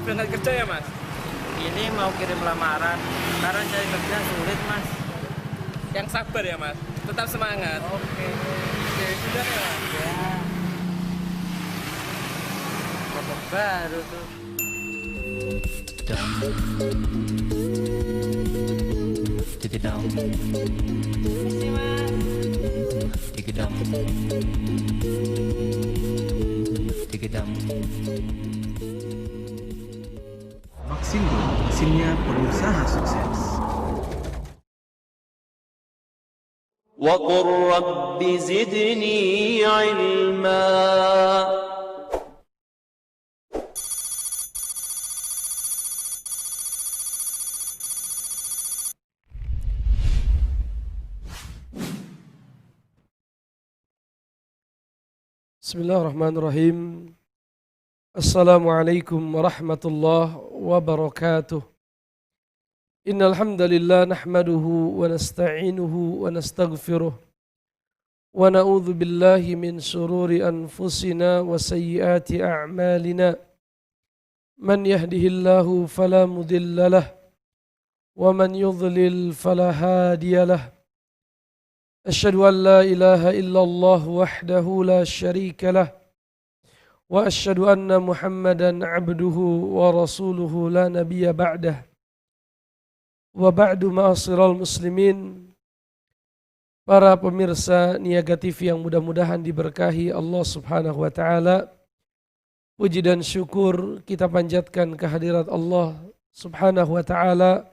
Maaf berangkat kerja ya mas? Ini mau kirim lamaran, karena cari kerja sulit mas. Yang sabar ya mas, tetap semangat. Oke. Oke, sudah ya mas? Ya. Robot baru tuh. Misi mas. Maxindo, mesinnya pengusaha sukses. وقل رب زدني علما. Bismillahirrahmanirrahim. Assalamualaikum warahmatullahi wabarakatuh. Innal hamdalillah nahmaduhu wa nasta'inuhu wa nastaghfiruh wa na'udzu billahi min shururi anfusina wa sayyiati a'malina. Man yahdihillahu fala mudilla lah wa man yudlil fala hadiya lah. Asyhadu an la ilaha illallah wahdahu la syarika lah wa asyhadu anna Muhammadan abduhu wa rasuluhu la nabiyya ba'dah. Wa ba'du ma'asyiral muslimin, para pemirsa Niaga TV yang mudah-mudahan diberkahi Allah Subhanahu wa taala. Puji dan syukur kita panjatkan kehadirat Allah Subhanahu wa taala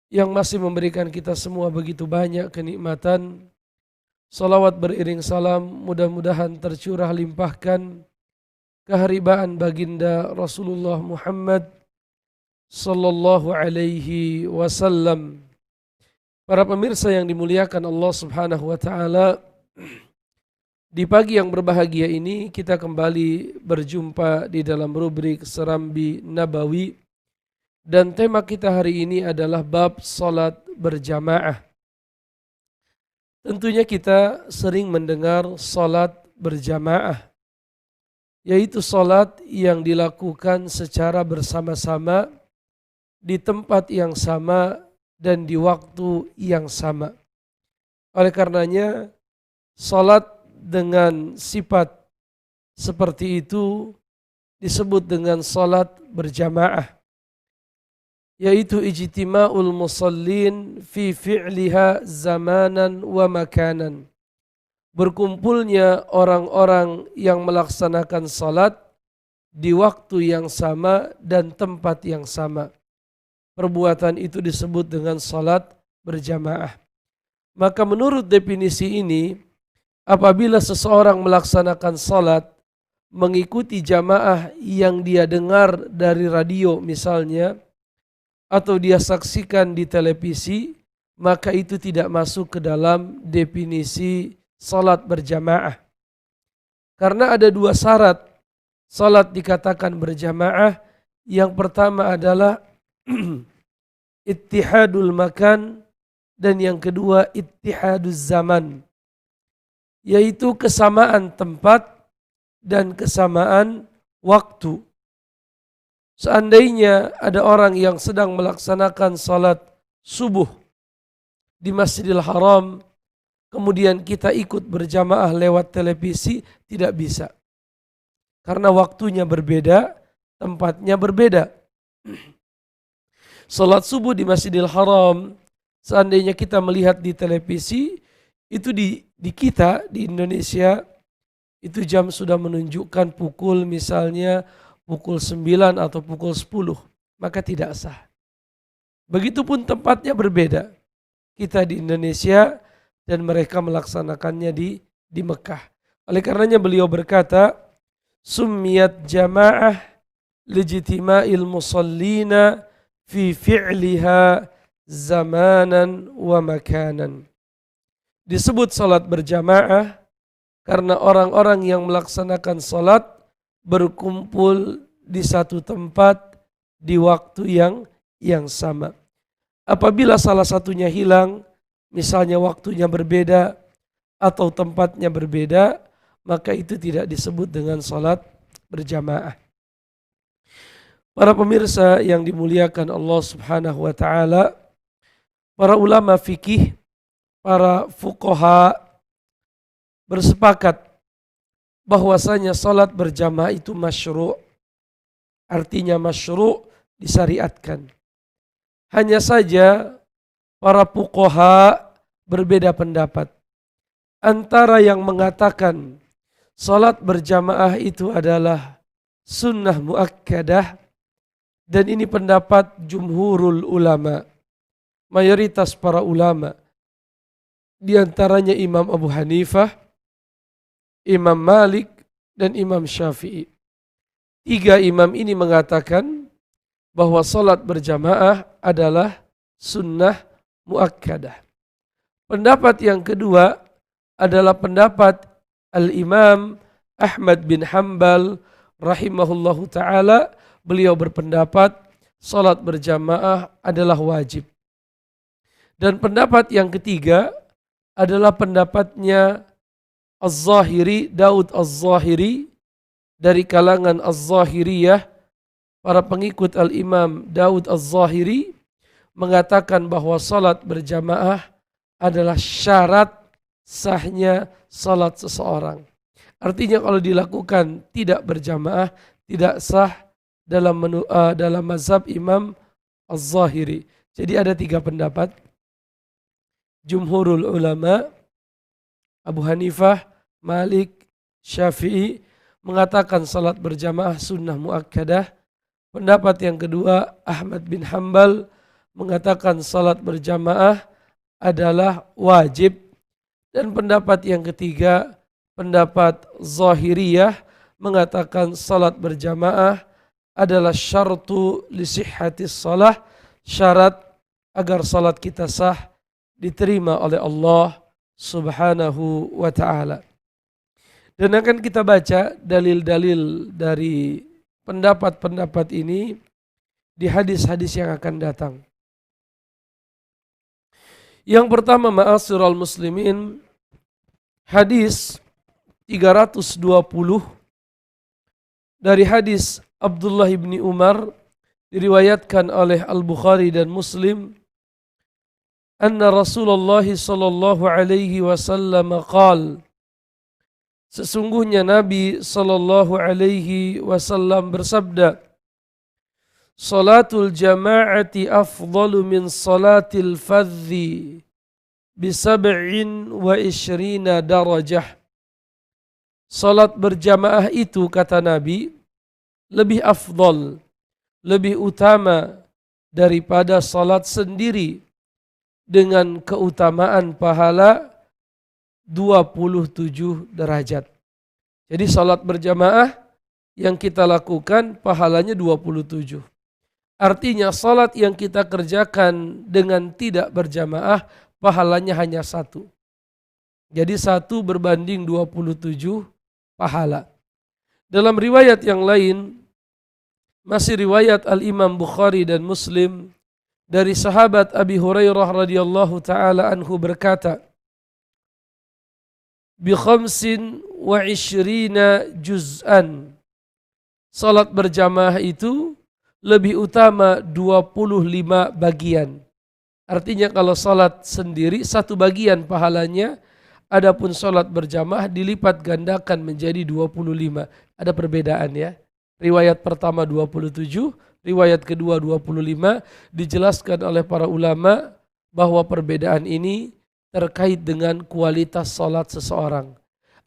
yang masih memberikan kita semua begitu banyak kenikmatan. Salawat beriring salam mudah-mudahan tercurah limpahkan keharibaan baginda Rasulullah Muhammad sallallahu alaihi wasallam. Para pemirsa yang dimuliakan Allah Subhanahu wa taala, di pagi yang berbahagia ini kita kembali berjumpa di dalam rubrik Serambi Nabawi. Dan tema kita hari ini adalah bab salat berjamaah. Tentunya kita sering mendengar salat berjamaah, yaitu salat yang dilakukan secara bersama-sama di tempat yang sama dan di waktu yang sama. Oleh karenanya, salat dengan sifat seperti itu disebut dengan salat berjamaah, yaitu ijtima'ul musallin fi fi'liha zamanan wa makanan. Berkumpulnya orang-orang yang melaksanakan salat di waktu yang sama dan tempat yang sama. Perbuatan itu disebut dengan salat berjamaah. Maka menurut definisi ini, apabila seseorang melaksanakan salat mengikuti jamaah yang dia dengar dari radio misalnya, atau dia saksikan di televisi, maka itu tidak masuk ke dalam definisi salat berjamaah. Karena ada dua syarat salat dikatakan berjamaah. Yang pertama adalah ittihadul makan, dan yang kedua ittihaduz zaman, yaitu kesamaan tempat dan kesamaan waktu. Seandainya ada orang yang sedang melaksanakan salat subuh di Masjidil Haram, kemudian kita ikut berjamaah lewat televisi, tidak bisa. Karena waktunya berbeda, tempatnya berbeda. Salat subuh di Masjidil Haram, seandainya kita melihat di televisi, itu di kita, di Indonesia, itu jam sudah menunjukkan pukul misalnya pukul 9 atau pukul 10, maka tidak sah. Begitupun tempatnya berbeda. Kita di Indonesia dan mereka melaksanakannya di Mekah. Oleh karenanya beliau berkata, summiyat jamaah lijtima'il musallina fi fi'liha zamanan wa makanan. Disebut salat berjamaah karena orang-orang yang melaksanakan salat berkumpul di satu tempat di waktu yang sama. Apabila salah satunya hilang, misalnya waktunya berbeda atau tempatnya berbeda, maka itu tidak disebut dengan salat berjamaah. Para pemirsa yang dimuliakan Allah Subhanahu wa taala, para ulama fikih, para fuqaha bersepakat bahwasanya salat berjamaah itu masyru'. Artinya masyru' disyariatkan. Hanya saja para fuqaha berbeda pendapat. Antara yang mengatakan salat berjamaah itu adalah sunnah muakkadah, dan ini pendapat jumhurul ulama, mayoritas para ulama, di antaranya Imam Abu Hanifah, Imam Malik, dan Imam Syafi'i. Tiga imam ini mengatakan bahwa salat berjamaah adalah sunnah muakkadah. Pendapat yang kedua adalah pendapat Al-Imam Ahmad bin Hanbal rahimahullahu ta'ala. Beliau berpendapat salat berjamaah adalah wajib. Dan pendapat yang ketiga adalah pendapatnya Az-Zahiri, Daud Az-Zahiri, dari kalangan Az-Zahiriyah, para pengikut Al-Imam Daud Az-Zahiri, mengatakan bahwa salat berjamaah adalah syarat sahnya salat seseorang. Artinya kalau dilakukan tidak berjamaah, tidak sah dalam mazhab Imam Az-Zahiri. Jadi ada tiga pendapat. Jumhurul ulama, Abu Hanifah, Malik, Syafi'i mengatakan salat berjamaah sunnah muakkadah. Pendapat yang kedua, Ahmad bin Hanbal mengatakan salat berjamaah adalah wajib. Dan pendapat yang ketiga, pendapat Zahiriyah mengatakan salat berjamaah adalah syartu li sihhatis salah, syarat agar salat kita sah, diterima oleh Allah Subhanahu wa ta'ala. Dan akan kita baca dalil-dalil dari pendapat-pendapat ini di hadis-hadis yang akan datang. Yang pertama, ma'asyiral muslimin, hadis 320 dari hadis Abdullah bin Umar, diriwayatkan oleh Al-Bukhari dan Muslim, anna Rasulullah sallallahu alaihi wasallam qaal, sesungguhnya Nabi sallallahu alaihi wasallam bersabda, salatul jama'ati afdalu min salatil fadhi bi 27 darajah. Salat berjamaah itu, kata Nabi, lebih afdal, lebih utama daripada salat sendiri dengan keutamaan pahala 27 derajat. Jadi salat berjamaah yang kita lakukan pahalanya 27. Artinya salat yang kita kerjakan dengan tidak berjamaah pahalanya hanya 1. Jadi 1 berbanding 27 pahala. Dalam riwayat yang lain, masih riwayat Al-Imam Bukhari dan Muslim, dari sahabat Abi Hurairah radhiyallahu ta'ala anhu berkata, bi 25 juz'an. Salat berjamaah itu lebih utama 25 bagian. Artinya kalau salat sendiri 1 bagian pahalanya, adapun salat berjamaah dilipat gandakan menjadi 25. Ada perbedaan ya. Riwayat pertama 27, riwayat kedua 25, dijelaskan oleh para ulama bahwa perbedaan ini terkait dengan kualitas salat seseorang.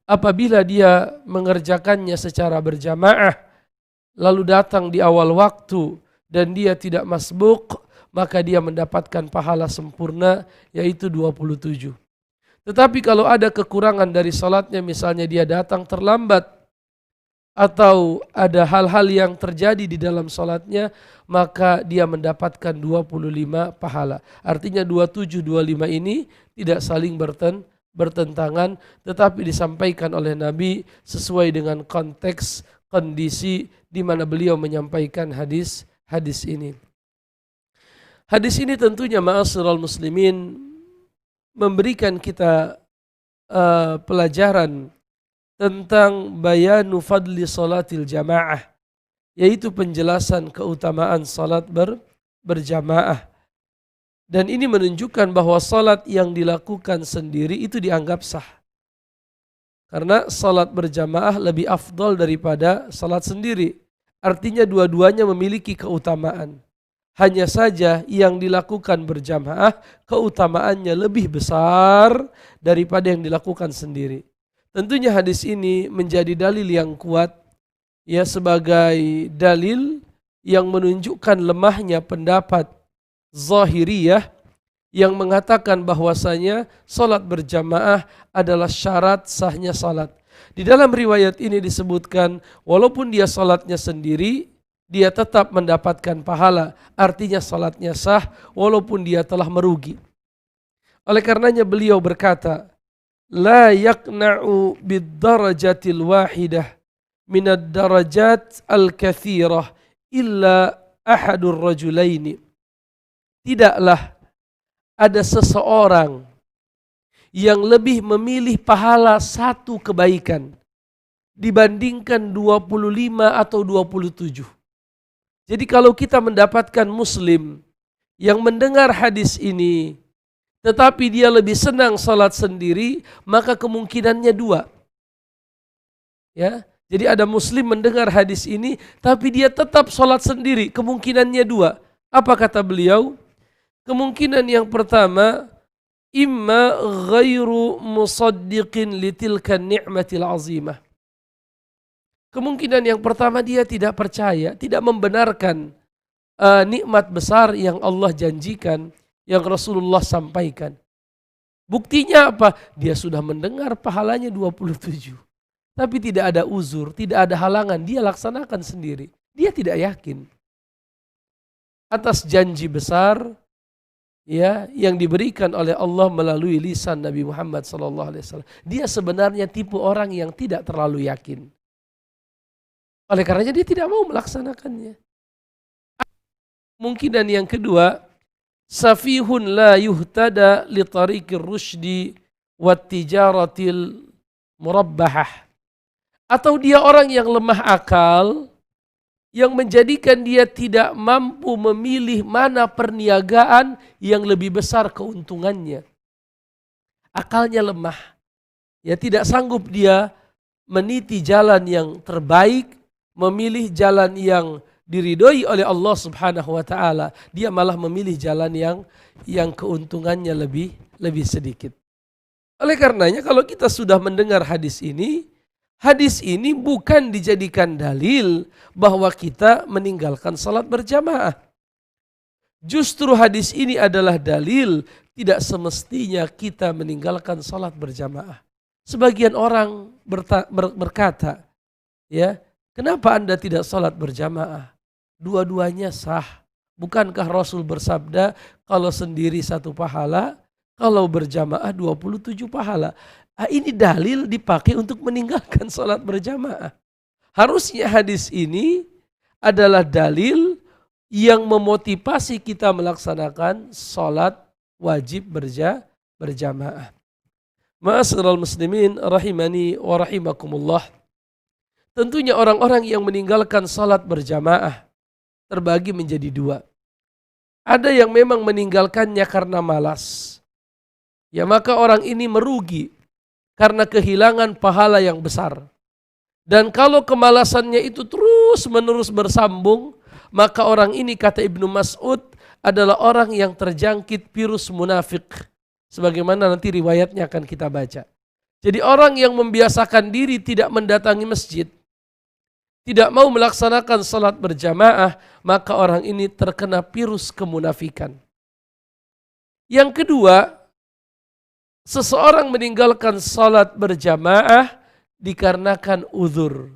Apabila dia mengerjakannya secara berjamaah, lalu datang di awal waktu dan dia tidak masbuk, maka dia mendapatkan pahala sempurna, yaitu 27. Tetapi kalau ada kekurangan dari salatnya, misalnya dia datang terlambat, atau ada hal-hal yang terjadi di dalam salatnya, maka dia mendapatkan 25 pahala. Artinya 27, 25 ini tidak saling bertentangan, tetapi disampaikan oleh Nabi sesuai dengan konteks, kondisi di mana beliau menyampaikan hadis ini. Hadis ini tentunya ma'asyiral muslimin memberikan kita pelajaran tentang bayanu fadli salatil jamaah, yaitu penjelasan keutamaan salat berjamaah. Dan ini menunjukkan bahwa salat yang dilakukan sendiri itu dianggap sah. Karena salat berjamaah lebih afdal daripada salat sendiri. Artinya dua-duanya memiliki keutamaan. Hanya saja yang dilakukan berjamaah keutamaannya lebih besar daripada yang dilakukan sendiri. Tentunya hadis ini menjadi dalil yang kuat ya, sebagai dalil yang menunjukkan lemahnya pendapat Zahiriyah yang mengatakan bahwasanya salat berjamaah adalah syarat sahnya salat. Di dalam riwayat ini disebutkan walaupun dia salatnya sendiri, dia tetap mendapatkan pahala. Artinya salatnya sah walaupun dia telah merugi. Oleh karenanya beliau berkata, la yaqna'u bid-darajatil wahidah minad darajat al-kathirah illa ahadur rajulaini. Tidaklah ada seseorang yang lebih memilih pahala satu kebaikan dibandingkan 25 atau 27. Jadi kalau kita mendapatkan muslim yang mendengar hadis ini, tetapi dia lebih senang salat sendiri, maka kemungkinannya dua. Ya, jadi ada muslim mendengar hadis ini, tapi dia tetap salat sendiri, kemungkinannya dua. Apa kata beliau? Kemungkinan yang pertama, imma ghairu musaddiqin litilka ni'matil azimah. Kemungkinan yang pertama dia tidak percaya, tidak membenarkan nikmat besar yang Allah janjikan, yang Rasulullah sampaikan. Buktinya apa? Dia sudah mendengar pahalanya 27. Tapi tidak ada uzur, tidak ada halangan, dia laksanakan sendiri. Dia tidak yakin atas janji besar ya yang diberikan oleh Allah melalui lisan Nabi Muhammad SAW. Dia sebenarnya tipe orang yang tidak terlalu yakin. Oleh karenanya dia tidak mau melaksanakannya. Kemungkinan yang kedua, safihun la yuhtada li tariqir rusydi wat tijaratil murabbahah. Atau dia orang yang lemah akal yang menjadikan dia tidak mampu memilih mana perniagaan yang lebih besar keuntungannya. Akalnya lemah. Ya, tidak sanggup dia meniti jalan yang terbaik, memilih jalan yang diridhoi oleh Allah Subhanahu wa taala. Dia malah memilih jalan yang keuntungannya lebih sedikit. Oleh karenanya kalau kita sudah mendengar hadis ini bukan dijadikan dalil bahwa kita meninggalkan salat berjamaah. Justru hadis ini adalah dalil tidak semestinya kita meninggalkan salat berjamaah. Sebagian orang berkata, ya, kenapa Anda tidak salat berjamaah? Dua-duanya sah. Bukankah Rasul bersabda, kalau sendiri 1 pahala, kalau berjamaah 27 pahala. Ini dalil dipakai untuk meninggalkan salat berjamaah. Harusnya hadis ini adalah dalil yang memotivasi kita melaksanakan salat wajib berjamaah. Ma'asyiral muslimin rahimani wa rahimakumullah. Tentunya orang-orang yang meninggalkan salat berjamaah terbagi menjadi dua. Ada yang memang meninggalkannya karena malas. Ya, maka orang ini merugi karena kehilangan pahala yang besar. Dan kalau kemalasannya itu terus menerus bersambung, maka orang ini kata Ibnu Mas'ud adalah orang yang terjangkit virus munafik. Sebagaimana nanti riwayatnya akan kita baca. Jadi orang yang membiasakan diri tidak mendatangi masjid, tidak mau melaksanakan salat berjamaah, maka orang ini terkena virus kemunafikan. Yang kedua, seseorang meninggalkan salat berjamaah dikarenakan uzur.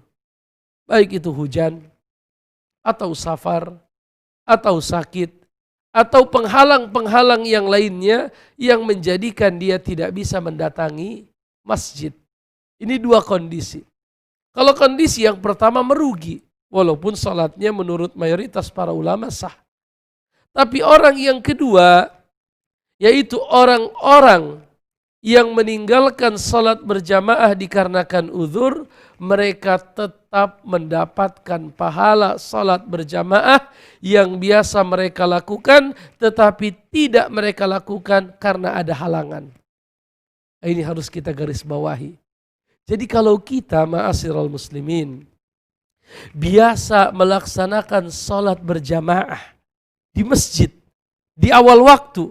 Baik itu hujan, atau safar, atau sakit, atau penghalang-penghalang yang lainnya yang menjadikan dia tidak bisa mendatangi masjid. Ini dua kondisi. Kalau kondisi yang pertama merugi, walaupun salatnya menurut mayoritas para ulama sah. Tapi orang yang kedua, yaitu orang-orang yang meninggalkan salat berjamaah dikarenakan uzur, mereka tetap mendapatkan pahala salat berjamaah yang biasa mereka lakukan, tetapi tidak mereka lakukan karena ada halangan. Ini harus kita garis bawahi. Jadi kalau kita ma'asyiral muslimin biasa melaksanakan salat berjamaah di masjid di awal waktu,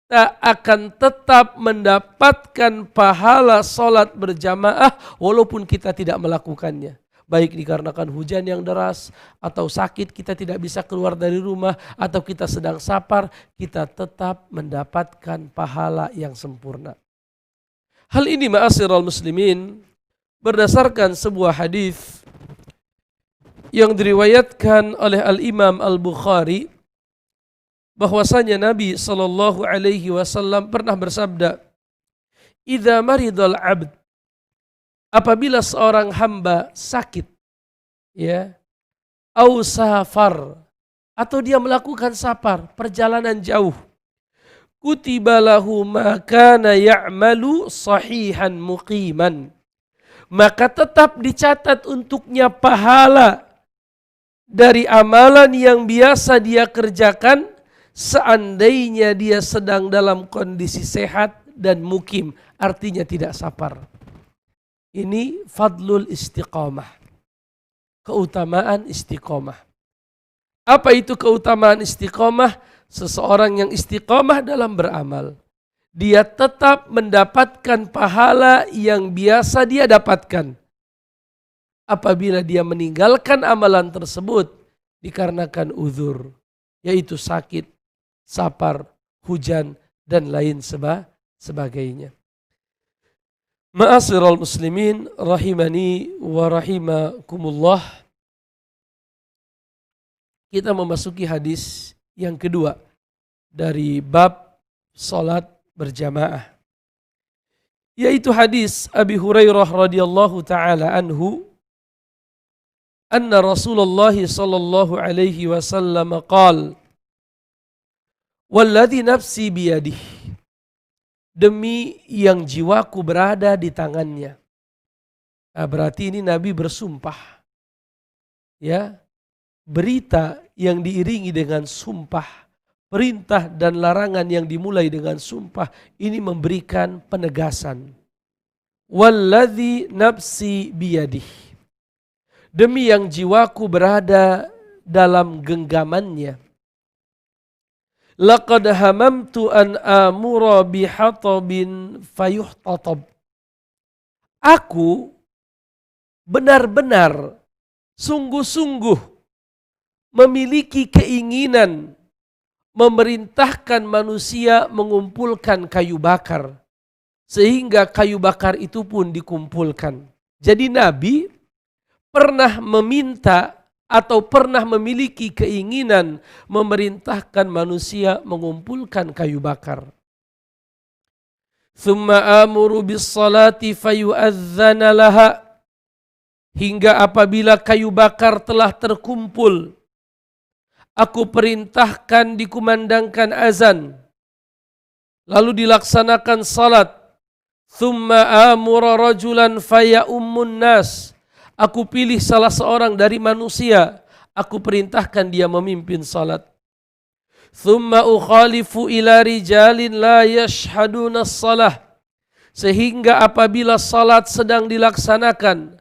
kita akan tetap mendapatkan pahala salat berjamaah walaupun kita tidak melakukannya. Baik dikarenakan hujan yang deras, atau sakit kita tidak bisa keluar dari rumah, atau kita sedang safar, kita tetap mendapatkan pahala yang sempurna. Hal ini ma'asyiral muslimin berdasarkan sebuah hadis yang diriwayatkan oleh Al-Imam Al-Bukhari, bahwasanya Nabi SAW pernah bersabda, "Idza maridal 'abd," apabila seorang hamba sakit, ya, au safar, atau dia melakukan safar, perjalanan jauh, kutiba lahu ma kana ya'malu sahihan muqiman, maka tetap dicatat untuknya pahala dari amalan yang biasa dia kerjakan seandainya dia sedang dalam kondisi sehat dan mukim, artinya tidak safar. Ini fadlul istiqamah, keutamaan istiqamah. Apa itu keutamaan istiqamah? Seseorang yang istiqamah dalam beramal, dia tetap mendapatkan pahala yang biasa dia dapatkan. Apabila dia meninggalkan amalan tersebut dikarenakan uzur, yaitu sakit, safar, hujan, dan lain sebagainya. Ma'asyiral muslimin rahimani wa rahimakumullah. Kita memasuki hadis yang kedua dari bab salat berjamaah, yaitu hadis Abi Hurairah radhiyallahu taala anhu, anna Rasulullah sallallahu alaihi wasallam qala, "Walladzi nafsi biyadih," demi yang jiwaku berada di tangannya. Nah, berarti ini Nabi bersumpah. Ya, berita yang diiringi dengan sumpah, perintah dan larangan yang dimulai dengan sumpah, ini memberikan penegasan. Walladzi nafsi biyadih, demi yang jiwaku berada dalam genggamannya. Laqad hamamtu an amura bihatabin fayuhtatab. Aku benar-benar sungguh-sungguh memiliki keinginan memerintahkan manusia mengumpulkan kayu bakar, sehingga kayu bakar itu pun dikumpulkan. Jadi Nabi pernah meminta atau pernah memiliki keinginan memerintahkan manusia mengumpulkan kayu bakar. Tsumma amuru bis salati fayu'adzana laha, hingga apabila kayu bakar telah terkumpul, aku perintahkan dikumandangkan azan, lalu dilaksanakan salat. Tsumma amura rajulan faya'ummun nas, aku pilih salah seorang dari manusia, aku perintahkan dia memimpin salat. Tsumma ukhalifu ila rijalin la yashhaduna as-salah, sehingga apabila salat sedang dilaksanakan,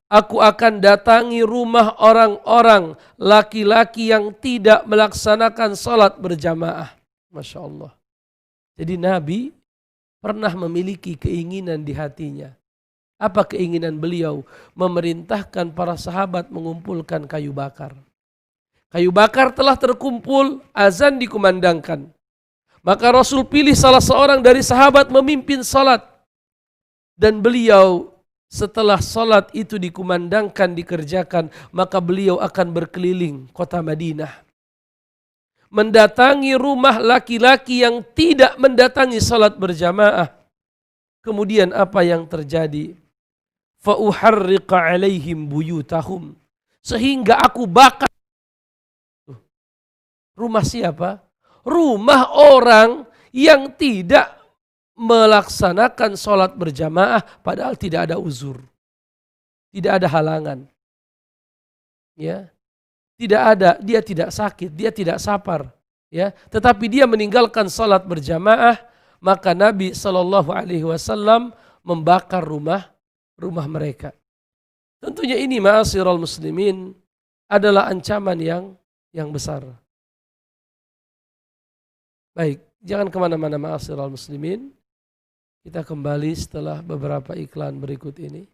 aku akan datangi rumah orang-orang laki-laki yang tidak melaksanakan salat berjamaah. Masya Allah. Jadi Nabi pernah memiliki keinginan di hatinya. Apa keinginan beliau? Memerintahkan para sahabat mengumpulkan kayu bakar. Kayu bakar telah terkumpul, azan dikumandangkan. Maka Rasul pilih salah seorang dari sahabat memimpin salat. Dan beliau setelah salat itu dikumandangkan, dikerjakan, maka beliau akan berkeliling kota Madinah, mendatangi rumah laki-laki yang tidak mendatangi salat berjamaah. Kemudian apa yang terjadi? Fa'uharriqa alaihim buyutahum, sehingga aku bakar. Rumah siapa? Rumah orang yang tidak melaksanakan sholat berjamaah padahal tidak ada uzur, tidak ada halangan. Ya, dia tidak sakit, dia tidak sapar, ya, tetapi dia meninggalkan sholat berjamaah, maka Nabi Shallallahu Alaihi Wasallam membakar rumah mereka. Tentunya ini ma'asyiral muslimin adalah ancaman yang besar. Baik, jangan kemana-mana ma'asyiral muslimin. Kita kembali setelah beberapa iklan berikut ini.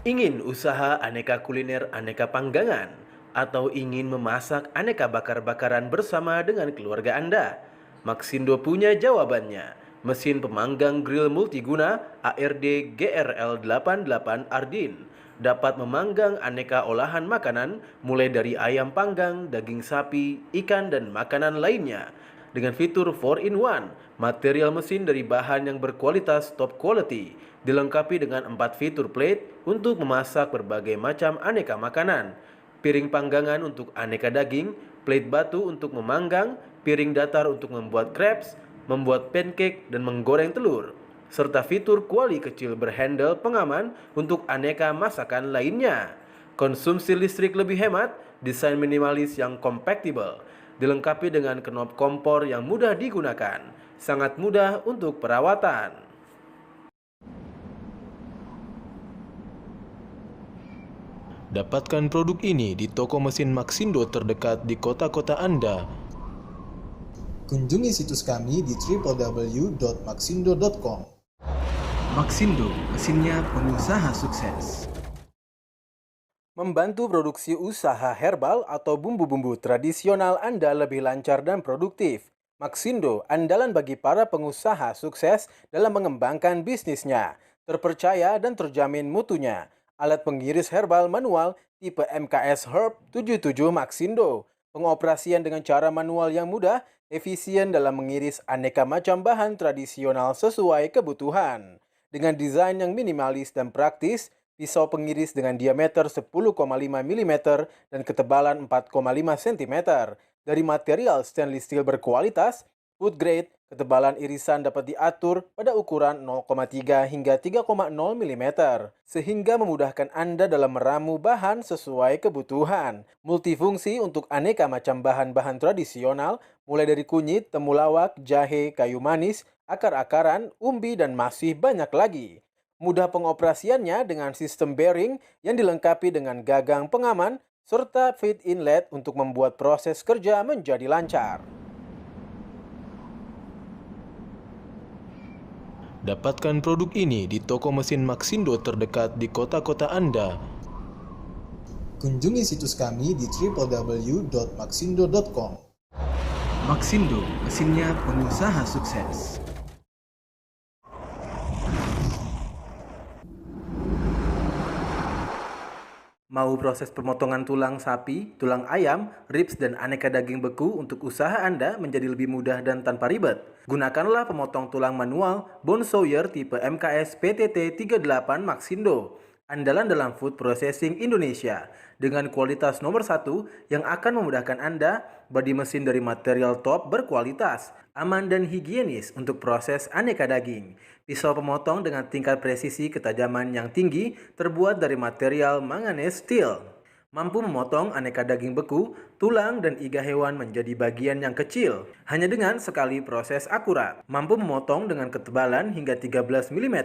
Ingin usaha aneka kuliner aneka panggangan atau ingin memasak aneka bakar-bakaran bersama dengan keluarga Anda? Maxindo punya jawabannya. Mesin pemanggang grill multiguna ARD GRL88 Ardin dapat memanggang aneka olahan makanan mulai dari ayam panggang, daging sapi, ikan dan makanan lainnya. Dengan fitur 4-in-1, material mesin dari bahan yang berkualitas top quality, dilengkapi dengan 4 fitur plate untuk memasak berbagai macam aneka makanan, piring panggangan untuk aneka daging, plate batu untuk memanggang, piring datar untuk membuat crepes, membuat pancake dan menggoreng telur, serta fitur kuali kecil berhandle pengaman untuk aneka masakan lainnya. Konsumsi listrik lebih hemat, desain minimalis yang compactable, dilengkapi dengan knob kompor yang mudah digunakan, sangat mudah untuk perawatan. Dapatkan produk ini di toko mesin Maxindo terdekat di kota-kota Anda. Kunjungi situs kami di www.maxindo.com. Maxindo, mesinnya pengusaha sukses. Membantu produksi usaha herbal atau bumbu-bumbu tradisional Anda lebih lancar dan produktif. Maxindo, andalan bagi para pengusaha sukses dalam mengembangkan bisnisnya. Terpercaya dan terjamin mutunya. Alat pengiris herbal manual tipe MKS Herb 77 Maxindo. Pengoperasian dengan cara manual yang mudah, efisien dalam mengiris aneka macam bahan tradisional sesuai kebutuhan. Dengan desain yang minimalis dan praktis, pisau pengiris dengan diameter 10,5 mm dan ketebalan 4,5 cm. Dari material stainless steel berkualitas, food grade, ketebalan irisan dapat diatur pada ukuran 0,3 hingga 3,0 mm, sehingga memudahkan Anda dalam meramu bahan sesuai kebutuhan. Multifungsi untuk aneka macam bahan-bahan tradisional, mulai dari kunyit, temulawak, jahe, kayu manis, akar-akaran, umbi, dan masih banyak lagi. Mudah pengoperasiannya dengan sistem bearing yang dilengkapi dengan gagang pengaman, serta feed inlet untuk membuat proses kerja menjadi lancar. Dapatkan produk ini di toko mesin Maxindo terdekat di kota-kota Anda. Kunjungi situs kami di www.maxindo.com. Maxindo, mesinnya pengusaha sukses. Mau proses pemotongan tulang sapi, tulang ayam, ribs, dan aneka daging beku untuk usaha Anda menjadi lebih mudah dan tanpa ribet? Gunakanlah pemotong tulang manual Bone Sawyer tipe MKS PTT 38 Maxindo, andalan dalam food processing Indonesia, dengan kualitas nomor 1 yang akan memudahkan Anda body mesin dari material top berkualitas, aman dan higienis untuk proses aneka daging. Pisau pemotong dengan tingkat presisi ketajaman yang tinggi terbuat dari material manganese steel. Mampu memotong aneka daging beku, tulang, dan iga hewan menjadi bagian yang kecil, hanya dengan sekali proses akurat. Mampu memotong dengan ketebalan hingga 13 mm.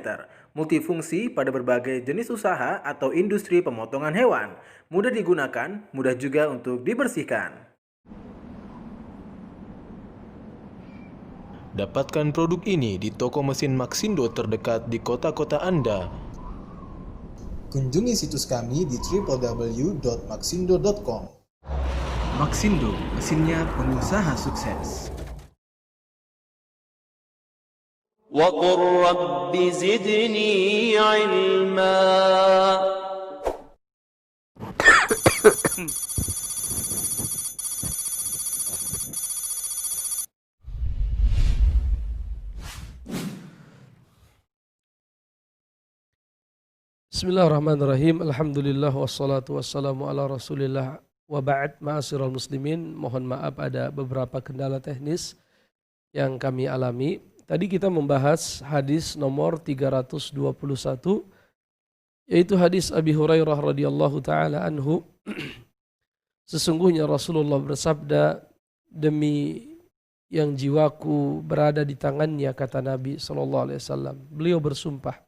Multifungsi pada berbagai jenis usaha atau industri pemotongan hewan. Mudah digunakan, mudah juga untuk dibersihkan. Dapatkan produk ini di toko mesin Maxindo terdekat di kota-kota Anda. Kunjungi situs kami di www.maxindo.com. Maxindo, mesinnya pengusaha sukses. وقل رب زدني علما. Bismillahirrahmanirrahim. Alhamdulillah wassalatu wassalamu ala Rasulillah wa ba'd. Ma'asyiral muslimin, mohon maaf ada beberapa kendala teknis yang kami alami. Tadi kita membahas hadis nomor 321, yaitu hadis Abi Hurairah radhiyallahu taala anhu. Sesungguhnya Rasulullah bersabda, demi yang jiwaku berada di tangannya, kata Nabi SAW. Beliau bersumpah,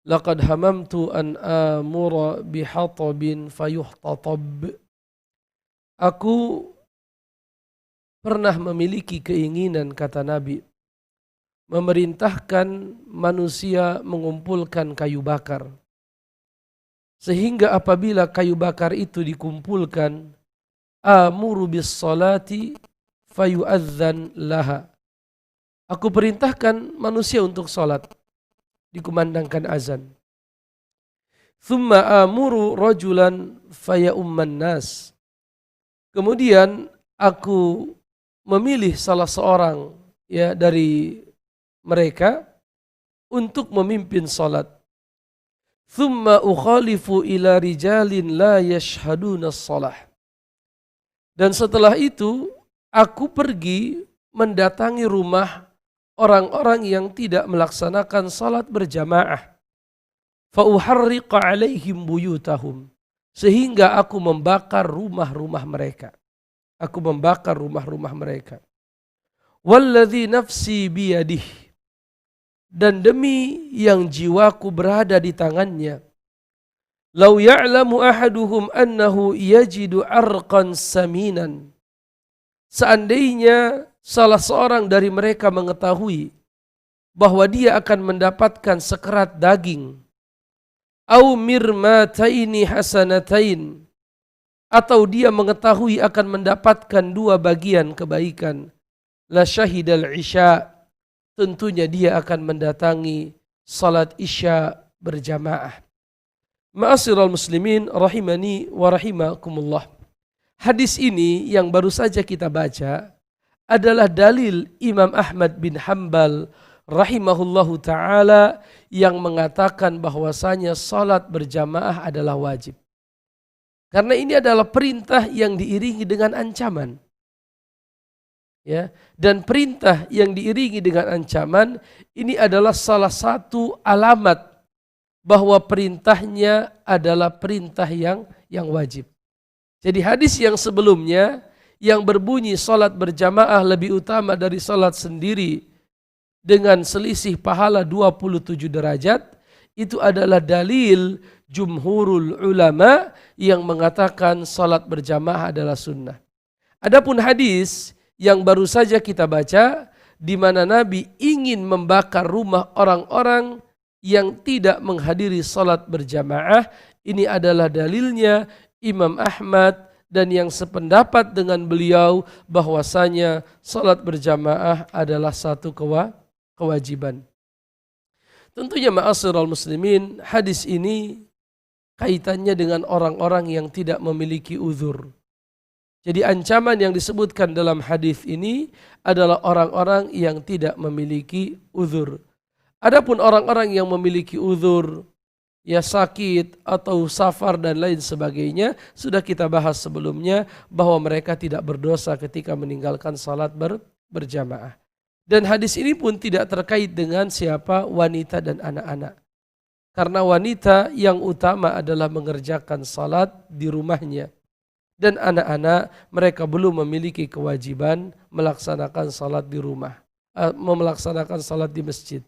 laqad hamamtu an amura bihatabin fayuhtatab. Aku pernah memiliki keinginan, kata Nabi, memerintahkan manusia mengumpulkan kayu bakar. Sehingga apabila kayu bakar itu dikumpulkan, amuru bis salati fayu'adzan laha. Aku perintahkan manusia untuk salat, dikumandangkan azan. Thumma amuru rajulan faya'umman nas. Kemudian aku memilih salah seorang dari mereka untuk memimpin salat. Thumma ukhalifu ila rijalin la yashhaduna as-salah. Dan setelah itu aku pergi mendatangi rumah orang-orang yang tidak melaksanakan salat berjamaah. Fa uharriqa alaihim buyutahum. Sehingga aku membakar rumah-rumah mereka. Aku membakar rumah-rumah mereka. Walladzi nafsi biyadihi. Dan demi yang jiwaku berada di tangannya, lau ya'lamu ahaduhum annahu yajidu arqan saminan. Seandainya salah seorang dari mereka mengetahui bahwa dia akan mendapatkan sekerat daging, au mirmataini hasanatain, atau dia mengetahui akan mendapatkan 2 bagian kebaikan, la syahidal isya, tentunya dia akan mendatangi salat isya berjamaah. Ma'asyiral muslimin rahimani wa rahimakumullah. Hadis ini yang baru saja kita baca adalah dalil Imam Ahmad bin Hanbal rahimahullahu ta'ala yang mengatakan bahwasanya salat berjamaah adalah wajib. Karena ini adalah perintah yang diiringi dengan ancaman. Dan perintah yang diiringi dengan ancaman ini adalah salah satu alamat bahwa perintahnya adalah perintah yang wajib. Jadi hadis yang sebelumnya yang berbunyi salat berjamaah lebih utama dari salat sendiri dengan selisih pahala 27 derajat, itu adalah dalil jumhurul ulama yang mengatakan salat berjamaah adalah sunnah. Adapun hadis yang baru saja kita baca, di mana Nabi ingin membakar rumah orang-orang yang tidak menghadiri salat berjamaah, ini adalah dalilnya Imam Ahmad dan yang sependapat dengan beliau bahwasanya salat berjamaah adalah satu kewajiban. Tentunya ma'asyiral muslimin, hadis ini kaitannya dengan orang-orang yang tidak memiliki uzur. Jadi ancaman yang disebutkan dalam hadis ini adalah orang-orang yang tidak memiliki uzur. Adapun orang-orang yang memiliki uzur, sakit atau safar dan lain sebagainya, sudah kita bahas sebelumnya bahwa mereka tidak berdosa ketika meninggalkan salat berjamaah. Dan hadis ini pun tidak terkait dengan siapa wanita dan anak-anak. Karena wanita yang utama adalah mengerjakan salat di rumahnya. Dan anak-anak mereka belum memiliki kewajiban melaksanakan salat di rumah, melaksanakan salat di masjid.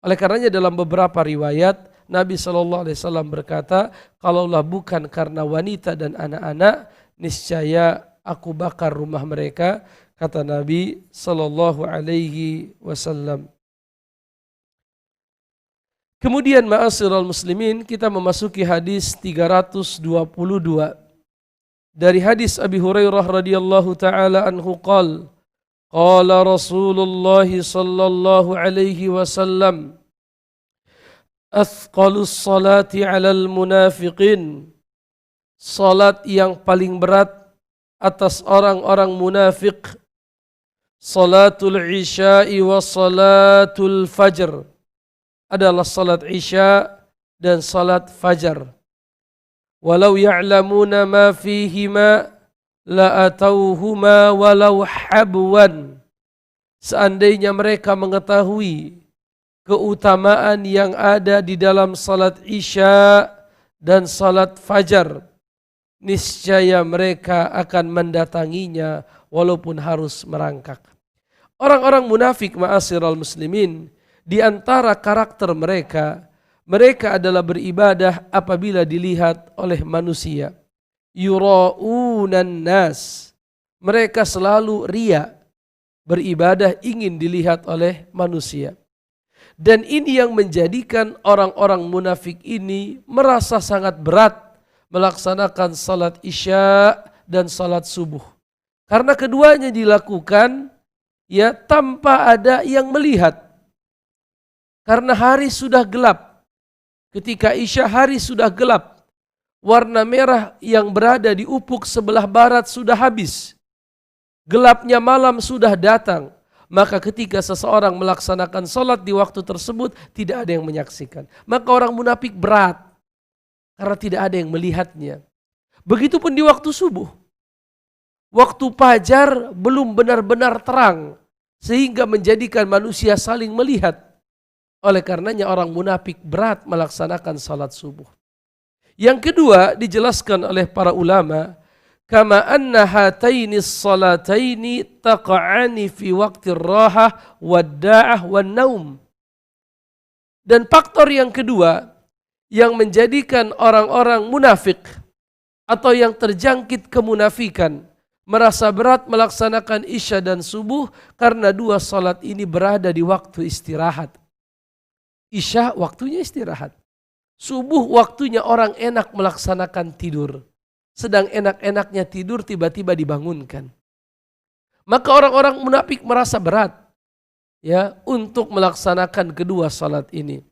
Oleh karenanya dalam beberapa riwayat Nabi SAW berkata, kalaulah bukan karena wanita dan anak-anak, niscaya aku bakar rumah mereka, kata Nabi SAW. Kemudian ma'asyiral muslimin, kita memasuki hadis 322. Dari hadis Abi Hurairah radhiyallahu taala anhu qala Rasulullah sallallahu alaihi wasallam, athqalus salati 'alal munafiqin, salat yang paling berat atas orang-orang munafik, salatul isya'i wa salatul fajr, adalah salat isya dan salat fajar. Walau ya'lamuna ma fihima la'atauhuma walau habwan. Seandainya mereka mengetahui keutamaan yang ada di dalam salat isya dan salat fajar, niscaya mereka akan mendatanginya walaupun harus merangkak. Orang-orang munafik ma'asyiral muslimin, di antara karakter mereka, mereka adalah beribadah apabila dilihat oleh manusia. Yura'unan nas. Mereka selalu riya, beribadah ingin dilihat oleh manusia. Dan ini yang menjadikan orang-orang munafik ini merasa sangat berat melaksanakan salat isya dan salat subuh. Karena keduanya dilakukan ya tanpa ada yang melihat. Karena hari sudah gelap. Ketika isya hari sudah gelap. Warna merah yang berada di ufuk sebelah barat sudah habis. Gelapnya malam sudah datang. Maka ketika seseorang melaksanakan salat di waktu tersebut tidak ada yang menyaksikan. Maka orang munafik berat. Karena tidak ada yang melihatnya. Begitupun di waktu subuh. Waktu fajar belum benar-benar terang. Sehingga menjadikan manusia saling melihat. Oleh karenanya orang munafik berat melaksanakan salat subuh. Yang kedua dijelaskan oleh para ulama. Kama anna hataini salataini taqa'ani fi waqti rahah wadda'ah wan naum. Dan faktor yang kedua yang menjadikan orang-orang munafik atau yang terjangkit kemunafikan merasa berat melaksanakan isya dan subuh karena dua salat ini berada di waktu istirahat. Isya waktunya istirahat. Subuh waktunya orang enak melaksanakan tidur. Sedang enak-enaknya tidur tiba-tiba dibangunkan. Maka orang-orang munafik merasa berat ya untuk melaksanakan kedua salat ini.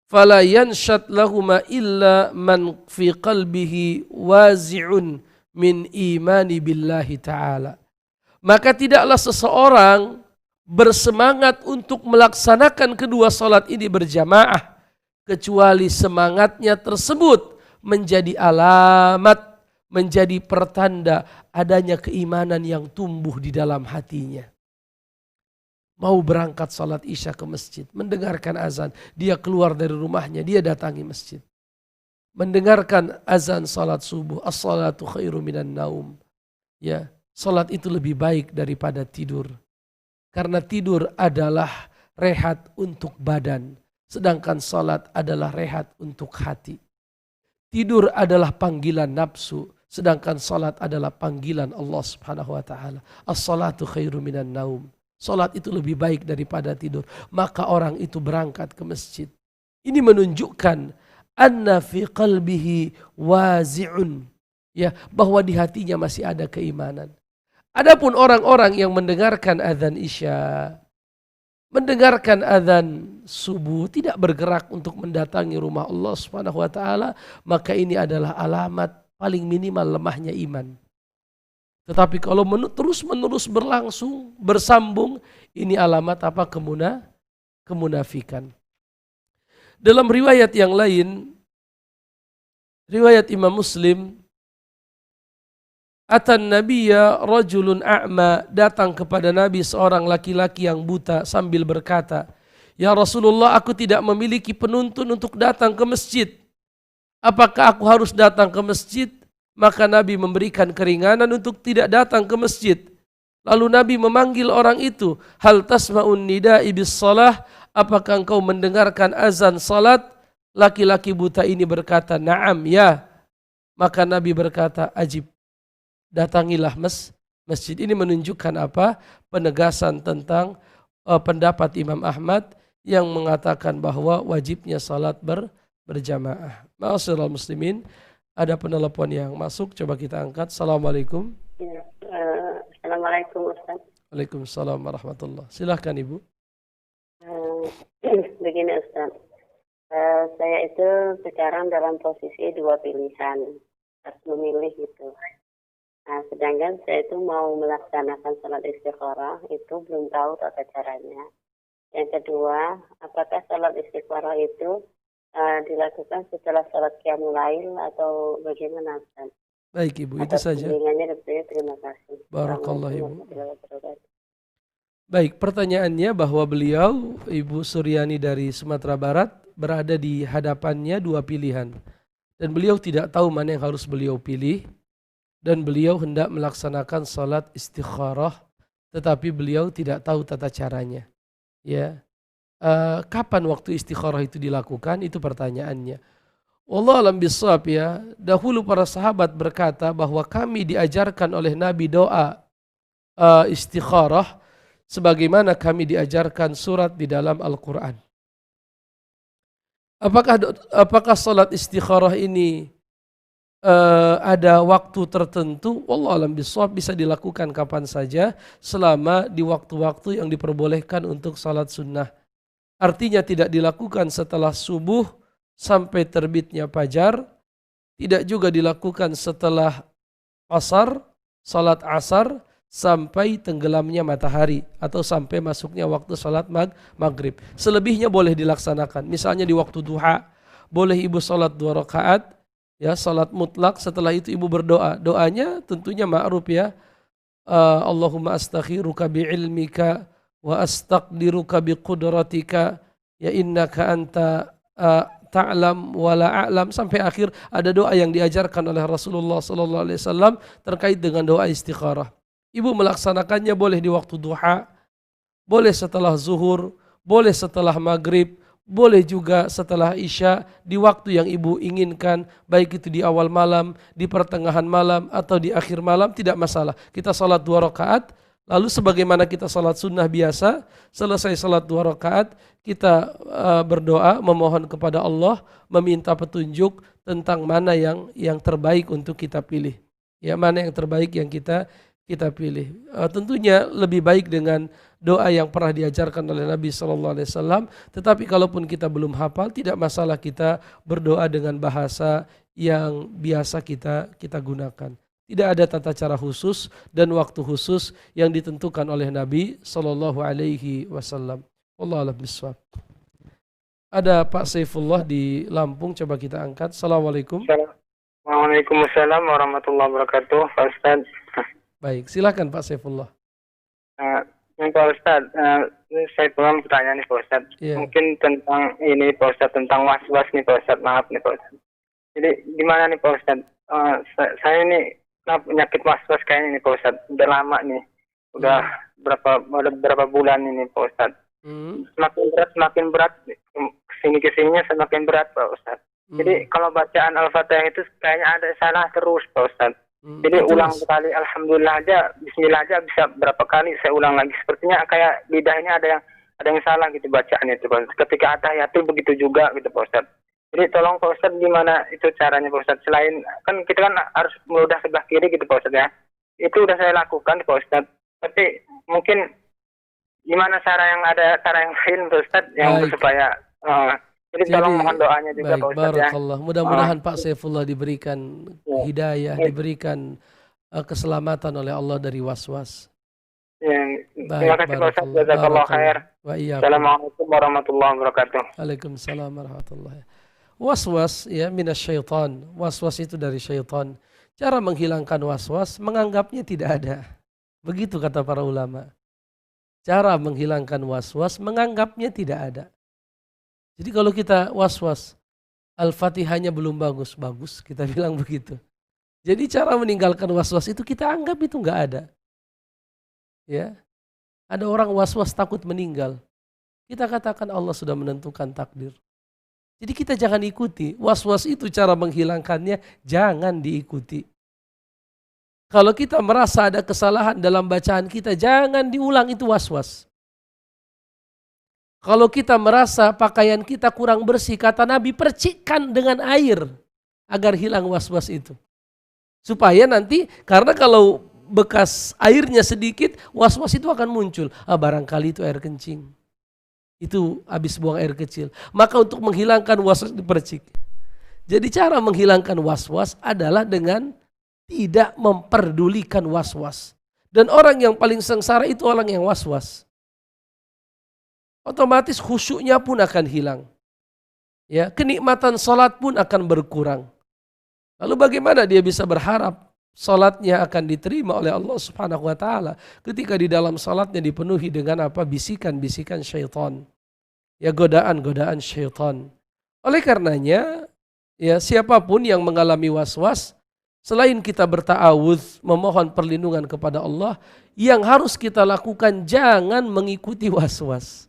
Fala yanshad lahuma illa man fi qalbihi wazi'un min imani billahi ta'ala. Maka tidaklah seseorang bersemangat untuk melaksanakan kedua salat ini berjamaah kecuali semangatnya tersebut menjadi alamat, menjadi pertanda adanya keimanan yang tumbuh di dalam hatinya. Mau berangkat salat isya ke masjid, mendengarkan azan, dia keluar dari rumahnya, dia datangi masjid. Mendengarkan azan salat subuh, as-salatu khairu minan naum. Ya, salat itu lebih baik daripada tidur. Karena tidur adalah rehat untuk badan, sedangkan salat adalah rehat untuk hati. Tidur adalah panggilan nafsu, sedangkan salat adalah panggilan Allah Subhanahu wa taala. As-salatu khairu minan naum. Salat itu lebih baik daripada tidur. Maka orang itu berangkat ke masjid. Ini menunjukkan anna fi qalbihi wazi'un, ya, bahwa di hatinya masih ada keimanan. Adapun orang-orang yang mendengarkan azan isya, mendengarkan azan subuh, tidak bergerak untuk mendatangi rumah Allah Subhanahu wa taala, maka ini adalah alamat paling minimal lemahnya iman. Tetapi kalau terus-menerus berlangsung, bersambung, ini alamat apa? Kemunafikan. Dalam riwayat yang lain, riwayat Imam Muslim, atan nabiyya rajulun a'ma, datang kepada Nabi seorang laki-laki yang buta sambil berkata, "Ya Rasulullah, aku tidak memiliki penuntun untuk datang ke masjid. Apakah aku harus datang ke masjid?" Maka Nabi memberikan keringanan untuk tidak datang ke masjid. Lalu Nabi memanggil orang itu, "Hal tasma'un nida'i bis shalah?" Apakah engkau mendengarkan azan salat? Laki-laki buta ini berkata, "Na'am, ya." Maka Nabi berkata, "Ajib, datangilah masjid." Ini menunjukkan apa? Penegasan tentang pendapat Imam Ahmad yang mengatakan bahwa wajibnya salat berjamaah. Ma'asyiral muslimin, ada penelepon yang masuk, coba kita angkat. Assalamualaikum. Assalamualaikum Ustaz. Waalaikumsalam warahmatullah. Silahkan Ibu. Begini Ustaz, saya itu sekarang dalam posisi dua pilihan, harus memilih gitu. Nah, sedangkan saya itu mau melaksanakan salat istikharah, itu belum tahu tata caranya. Yang kedua, apakah salat istikharah itu dilakukan setelah sholat qiyamul lail atau bagaimana Ustaz? Baik Ibu, itu Atas saja. bimbingannya dan terima kasih. Barakallah Ibu. Assalamualaikum warahmatullahi wabarakatuh. Baik, pertanyaannya bahwa beliau, Ibu Suryani dari Sumatera Barat, berada di hadapannya dua pilihan. Dan beliau tidak tahu mana yang harus beliau pilih. Dan beliau hendak melaksanakan salat istikharah, tetapi beliau tidak tahu tata caranya. Ya, kapan waktu istikharah itu dilakukan? Itu pertanyaannya. Wallahu a'lam bishawab ya. Dahulu para sahabat berkata bahwa kami diajarkan oleh Nabi doa istikharah sebagaimana kami diajarkan surat di dalam Al-Quran. Apakah salat istikharah ini ada waktu tertentu? Wallahu a'lam bishawab, bisa dilakukan kapan saja selama di waktu-waktu yang diperbolehkan untuk salat sunnah. Artinya tidak dilakukan setelah subuh sampai terbitnya fajar, tidak juga dilakukan setelah asar, salat asar, sampai tenggelamnya matahari atau sampai masuknya waktu salat maghrib. Selebihnya boleh dilaksanakan. Misalnya di waktu duha, boleh ibu salat 2 rakaat, ya salat mutlak. Setelah itu ibu berdoa. Doanya tentunya ma'ruf ya. Allahumma astakhiruka bi'ilmika wa astaqdiruka biqudratika ya innaka anta ta'lam wa la a'lam, sampai akhir. Ada doa yang diajarkan oleh Rasulullah sallallahu alaihi wasallam terkait dengan doa istikharah. Ibu melaksanakannya boleh di waktu duha, boleh setelah zuhur, boleh setelah maghrib, boleh juga setelah isya, di waktu yang ibu inginkan, baik itu di awal malam, di pertengahan malam, atau di akhir malam, tidak masalah. Kita salat 2 rakaat, lalu sebagaimana kita salat sunnah biasa, selesai salat 2 rakaat, kita berdoa, memohon kepada Allah, meminta petunjuk tentang mana yang terbaik untuk kita pilih. Ya, mana yang terbaik yang kita pilih. Tentunya lebih baik dengan doa yang pernah diajarkan oleh Nabi SAW. Tetapi kalaupun kita belum hafal, tidak masalah kita berdoa dengan bahasa yang biasa kita gunakan. Tidak ada tata cara khusus dan waktu khusus yang ditentukan oleh Nabi SAW. Wallahu a'lam bishawab. Ada Pak Saifullah di Lampung, coba kita angkat. Assalamualaikum. Waalaikumsalam warahmatullahi wabarakatuh, Pak Ustaz. Baik, silakan Pak Saifullah. Pak Ustaz, saya punya pertanyaan nih Pak Ustaz. Yeah. Mungkin tentang ini Pak Ustaz, tentang was-was nih Pak Ustaz, maaf nih Pak Ustaz. Jadi gimana nih Pak Ustaz, saya ini penyakit was-was kayaknya nih Pak Ustaz, udah lama nih, udah berapa bulan ini Pak Ustaz. Semakin berat, kesininya semakin berat Pak Ustaz. Jadi kalau bacaan Al-Fatihah itu kayaknya ada salah terus Pak Ustaz. Jadi ulang sekali Alhamdulillah aja, Bismillah aja bisa berapa kali saya ulang lagi. Sepertinya kayak lidahnya ada yang salah gitu bacaannya itu Pak Ustaz. Ketika At-Tahiyatul begitu juga gitu Pak Ustaz. Jadi tolong Pak Ustaz gimana itu caranya Pak Ustaz. Selain kan kita kan harus meludah sebelah kiri gitu Pak Ustaz ya. Itu udah saya lakukan Pak Ustaz. Tapi mungkin gimana cara yang lain Pak Ustaz yang supaya jadi tolong mohon doanya juga Pak Ustaz ya. Mudah-mudahan Pak Saifullah diberikan hidayah, diberikan keselamatan oleh Allah dari was-was. Terima kasih Pak Ustaz. Jazakallahu khair. Assalamualaikum warahmatullahi wabarakatuh. Waalaikumsalam warahmatullahi wabarakatuh. Was-was ya minasyaitan. Was-was itu dari syaitan. Cara menghilangkan was-was, menganggapnya tidak ada. Begitu kata para ulama. Cara menghilangkan was-was, menganggapnya tidak ada. Jadi kalau kita was-was, Al-Fatihahnya belum bagus, kita bilang begitu. Jadi cara meninggalkan was-was itu kita anggap itu enggak ada. Ya. Ada orang was-was takut meninggal. Kita katakan Allah sudah menentukan takdir. Jadi kita jangan ikuti. Was-was itu cara menghilangkannya jangan diikuti. Kalau kita merasa ada kesalahan dalam bacaan kita, jangan diulang itu was-was. Kalau kita merasa pakaian kita kurang bersih, kata Nabi, percikkan dengan air agar hilang was-was itu. Supaya nanti, karena kalau bekas airnya sedikit, was-was itu akan muncul. Barangkali itu air kencing. Itu habis buang air kecil. Maka untuk menghilangkan was-was dipercik. Jadi cara menghilangkan was-was adalah dengan tidak memperdulikan was-was. Dan orang yang paling sengsara itu orang yang was-was. Otomatis khusyuknya pun akan hilang. ya kenikmatan salat pun akan berkurang. Lalu bagaimana dia bisa berharap salatnya akan diterima oleh Allah Subhanahu wa taala ketika di dalam salatnya dipenuhi dengan apa? Bisikan-bisikan syaitan. Ya godaan-godaan syaitan. Oleh karenanya ya siapapun yang mengalami was-was, selain kita berta'awudz memohon perlindungan kepada Allah, yang harus kita lakukan jangan mengikuti was-was.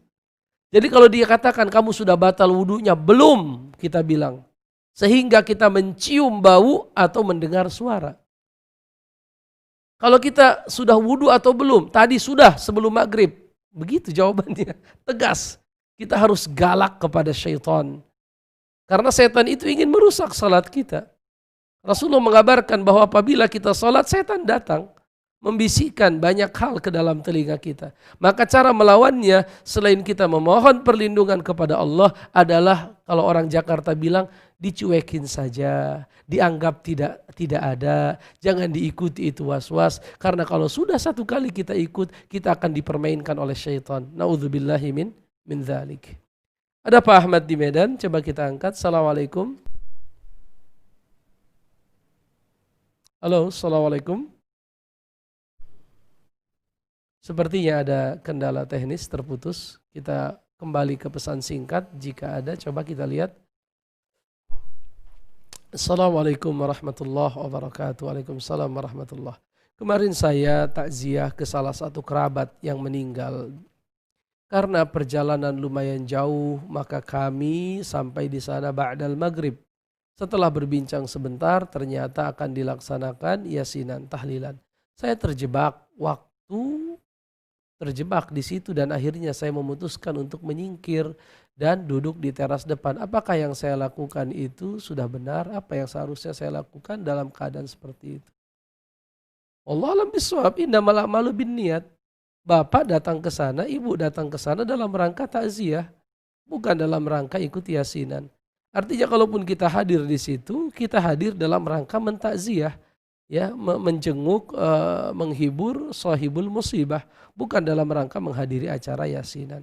Jadi kalau dia katakan kamu sudah batal wudunya, belum kita bilang. Sehingga kita mencium bau atau mendengar suara. Kalau kita sudah wudu atau belum? Tadi sudah sebelum maghrib. Begitu jawabannya. Tegas. Kita harus galak kepada syaitan. Karena setan itu ingin merusak salat kita. Rasulullah mengabarkan bahwa apabila kita salat, setan datang. Membisikkan banyak hal ke dalam telinga kita. Maka cara melawannya selain kita memohon perlindungan kepada Allah adalah kalau orang Jakarta bilang dicuekin saja, dianggap tidak ada, jangan diikuti itu was-was karena kalau sudah satu kali kita ikut kita akan dipermainkan oleh syaitan. Naudzubillahi min dzalik. Ada Pak Ahmad di Medan, coba kita angkat. Assalamualaikum. Halo, assalamualaikum. Sepertinya ada kendala teknis terputus. Kita kembali ke pesan singkat. Jika ada, coba kita lihat. Assalamualaikum warahmatullahi wabarakatuh. Waalaikumsalam warahmatullahi. Kemarin saya takziah ke salah satu kerabat yang meninggal. Karena perjalanan lumayan jauh, maka kami sampai di sana ba'dal maghrib. Setelah berbincang sebentar, ternyata akan dilaksanakan yasinan, tahlilan. Saya terjebak di situ dan akhirnya saya memutuskan untuk menyingkir dan duduk di teras depan. Apakah yang saya lakukan itu sudah benar? Apa yang seharusnya saya lakukan dalam keadaan seperti itu? Allah alam bisawab, innamal a'malu binniyat. Bapak datang ke sana, ibu datang ke sana dalam rangka takziah, bukan dalam rangka ikut yasinan. Artinya kalaupun kita hadir di situ, kita hadir dalam rangka mentakziah. Ya, menjenguk, menghibur sahibul musibah, bukan dalam rangka menghadiri acara yasinan.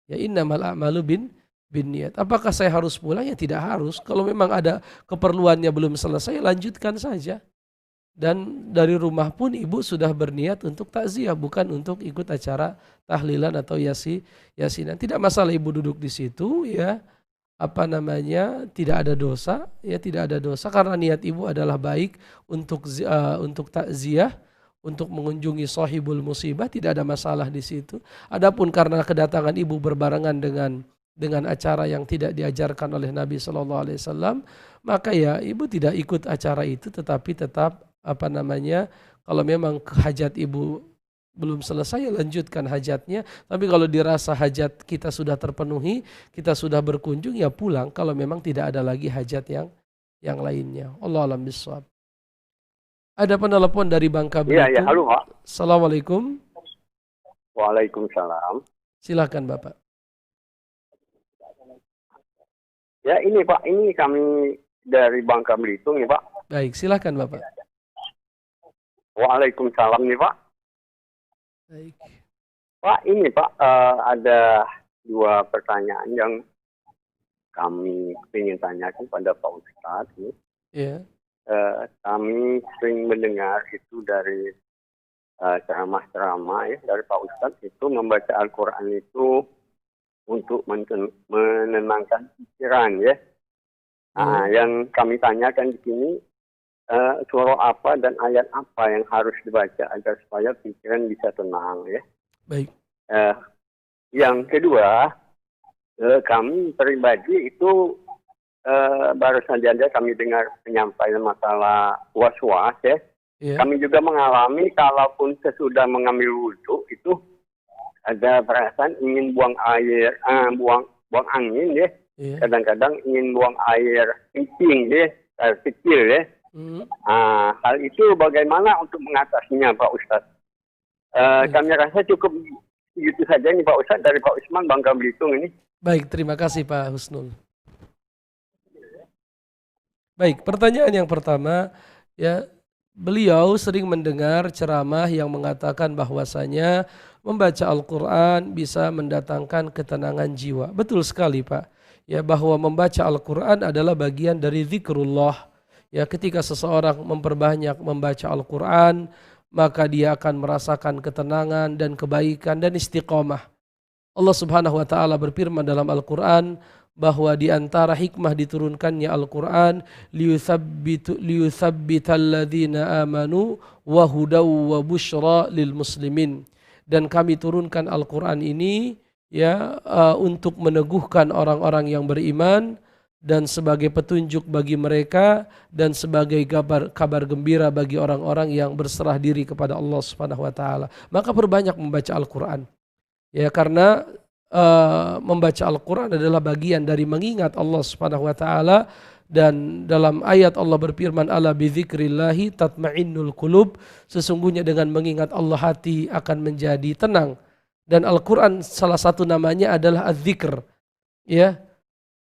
Ya innamal a'malu binniyat. Apakah saya harus pulang? Ya tidak harus. Kalau memang ada keperluannya belum selesai, lanjutkan saja. Dan dari rumah pun ibu sudah berniat untuk takziah, bukan untuk ikut acara tahlilan atau yasinan. Tidak masalah ibu duduk di situ, ya. Tidak ada dosa, ya tidak ada dosa karena niat ibu adalah baik untuk takziah, untuk mengunjungi sahibul musibah, tidak ada masalah di situ. Adapun karena kedatangan ibu berbarengan dengan acara yang tidak diajarkan oleh Nabi SAW, maka ya ibu tidak ikut acara itu, tetapi tetap kalau memang hajat ibu belum selesai, lanjutkan hajatnya. Tapi kalau dirasa hajat kita sudah terpenuhi, kita sudah berkunjung, ya pulang kalau memang tidak ada lagi hajat yang lainnya. Allah alam bisawab. Ada penelpon dari Bangka Belitung. Iya, halo Pak. Assalamualaikum. Waalaikumsalam. Silakan Bapak. Ya ini Pak, ini kami dari Bangka Belitung nih Pak. Baik, silakan Bapak. Waalaikumsalam nih Pak. Baik. Pak, ini Pak, ada dua pertanyaan yang kami ingin tanyakan pada Pak Ustadz. Yeah. Kami sering mendengar itu dari ceramah-ceramah ya, dari Pak Ustadz itu membaca Al-Quran itu untuk menenangkan pikiran ya. Nah, yang kami tanyakan di sini, surah apa dan ayat apa yang harus dibaca agar supaya pikiran bisa tenang ya. Baik. Yang kedua, kami pribadi itu baru saja kami dengar penyampaian masalah was-was ya. Yeah. Kami juga mengalami kalaupun sesudah mengambil wudhu itu ada perasaan ingin buang air, buang angin ya. Yeah. Kadang-kadang ingin buang air kencing ya, air kecil ya. Hal itu bagaimana untuk mengatasinya Pak Ustadz? Kami rasa cukup begitu saja nih Pak Ustadz dari Pak Usman Bangka Belitung ini. Baik, terima kasih Pak Husnul. Baik, pertanyaan yang pertama, ya beliau sering mendengar ceramah yang mengatakan bahwasanya membaca Al-Quran bisa mendatangkan ketenangan jiwa. Betul sekali Pak. ya bahwa membaca Al-Qur'an adalah bagian dari zikrullah. Ya, ketika seseorang memperbanyak membaca Al-Qur'an, maka dia akan merasakan ketenangan dan kebaikan dan istiqomah. Allah Subhanahu wa taala berfirman dalam Al-Qur'an bahwa di antara hikmah diturunkannya Al-Qur'an liyuthabbital ladzina amanu wa hudaw wa busyra lil muslimin. Dan kami turunkan Al-Qur'an ini ya untuk meneguhkan orang-orang yang beriman dan sebagai petunjuk bagi mereka dan sebagai kabar gembira bagi orang-orang yang berserah diri kepada Allah Subhanahu wa taala. Maka perbanyak membaca Al-Qur'an. Ya, karena membaca Al-Qur'an adalah bagian dari mengingat Allah Subhanahu wa taala, dan dalam ayat Allah berfirman ala bidzikrillahi tatmainnul qulub, sesungguhnya dengan mengingat Allah hati akan menjadi tenang. Dan Al-Qur'an salah satu namanya adalah Az-Zikr. Ya.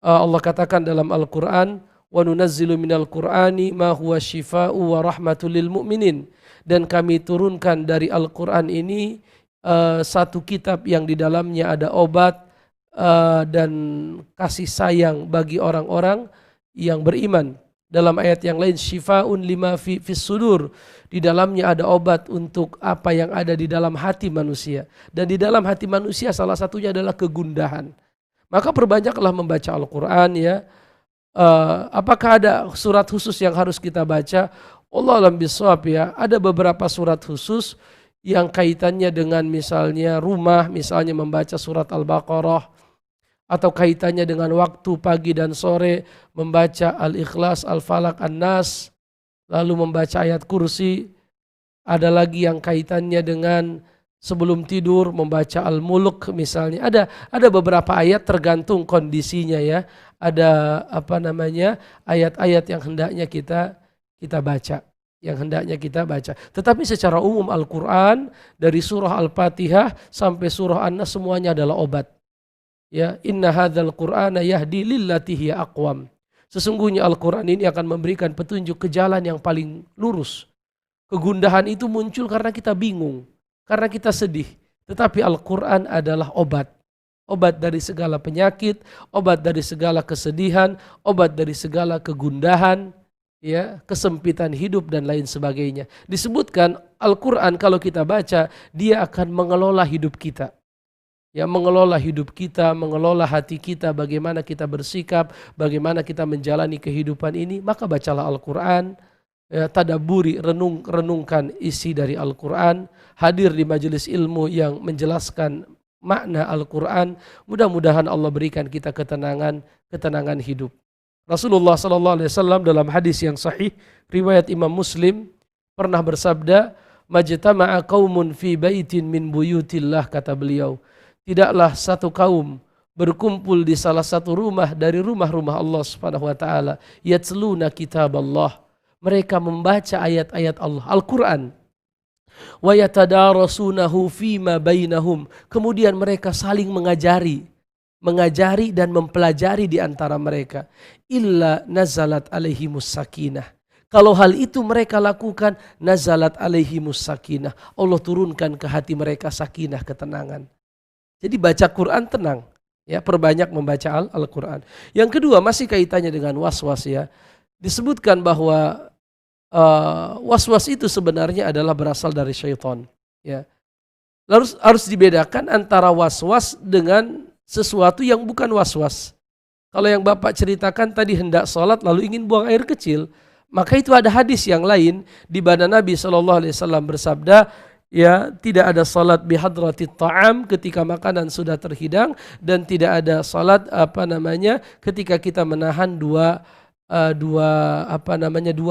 Allah katakan dalam Al-Qur'an wa nunazzilu minal qur'ani ma huwa syifaa'u wa rahmatul lil mu'minin, dan kami turunkan dari Al-Qur'an ini satu kitab yang di dalamnya ada obat dan kasih sayang bagi orang-orang yang beriman. Dalam ayat yang lain syifaa'un lima fis sudur, di dalamnya ada obat untuk apa yang ada di dalam hati manusia, dan di dalam hati manusia salah satunya adalah kegundahan. Maka perbanyaklah membaca Al-Qur'an ya. Apakah ada surat khusus yang harus kita baca? Allah alam bisawab ya. Ada beberapa surat khusus yang kaitannya dengan misalnya rumah, misalnya membaca surat Al-Baqarah, atau kaitannya dengan waktu pagi dan sore membaca Al-Ikhlas, Al-Falaq, An-Nas, lalu membaca ayat kursi. Ada lagi yang kaitannya dengan sebelum tidur membaca Al-Mulk misalnya. Ada beberapa ayat tergantung kondisinya ya. Ada ayat-ayat yang hendaknya kita baca. Tetapi secara umum Al-Qur'an dari surah Al-Fatihah sampai surah An-Nas semuanya adalah obat. Ya, inna hadzal Qur'ana yahdi lillati hiya aqwam. Sesungguhnya Al-Qur'an ini akan memberikan petunjuk ke jalan yang paling lurus. Kegundahan itu muncul karena kita bingung, karena kita sedih. Tetapi Al-Qur'an adalah obat. Obat dari segala penyakit, obat dari segala kesedihan, obat dari segala kegundahan, ya, kesempitan hidup dan lain sebagainya. Disebutkan Al-Qur'an kalau kita baca, dia akan mengelola hidup kita. Ya, mengelola hidup kita, mengelola hati kita, bagaimana kita bersikap, bagaimana kita menjalani kehidupan ini. Maka bacalah Al-Qur'an, ya, tadaburi, renungkan isi dari Al-Qur'an, hadir di majelis ilmu yang menjelaskan makna Al-Qur'an. Mudah-mudahan Allah berikan kita ketenangan hidup. Rasulullah SAW dalam hadis yang sahih riwayat Imam Muslim pernah bersabda, majtama'a qaumun fi baitin min buyutillah, kata beliau, tidaklah satu kaum berkumpul di salah satu rumah dari rumah-rumah Allah Subhanahu wa taala, yatluna kitab Allah, mereka membaca ayat-ayat Allah, Al-Qur'an, wa yatadarasunahu fima bainahum, kemudian mereka saling mengajari dan mempelajari di antara mereka, illa nazalat alaihimus sakinah. Kalau hal itu mereka lakukan, nazalat alaihimus sakinah, Allah turunkan ke hati mereka sakinah, ketenangan. Jadi baca Quran tenang, ya, perbanyak membaca Al-Quran. Yang kedua masih kaitannya dengan was-was ya. Disebutkan bahwa was-was itu sebenarnya adalah berasal dari syaitan. Ya. Harus dibedakan antara was-was dengan sesuatu yang bukan was-was. Kalau yang Bapak ceritakan tadi hendak sholat lalu ingin buang air kecil, maka itu ada hadis yang lain di mana Nabi SAW bersabda, ya, tidak ada salat bihadratit ta'am ketika makanan sudah terhidang, dan tidak ada salat ketika kita menahan dua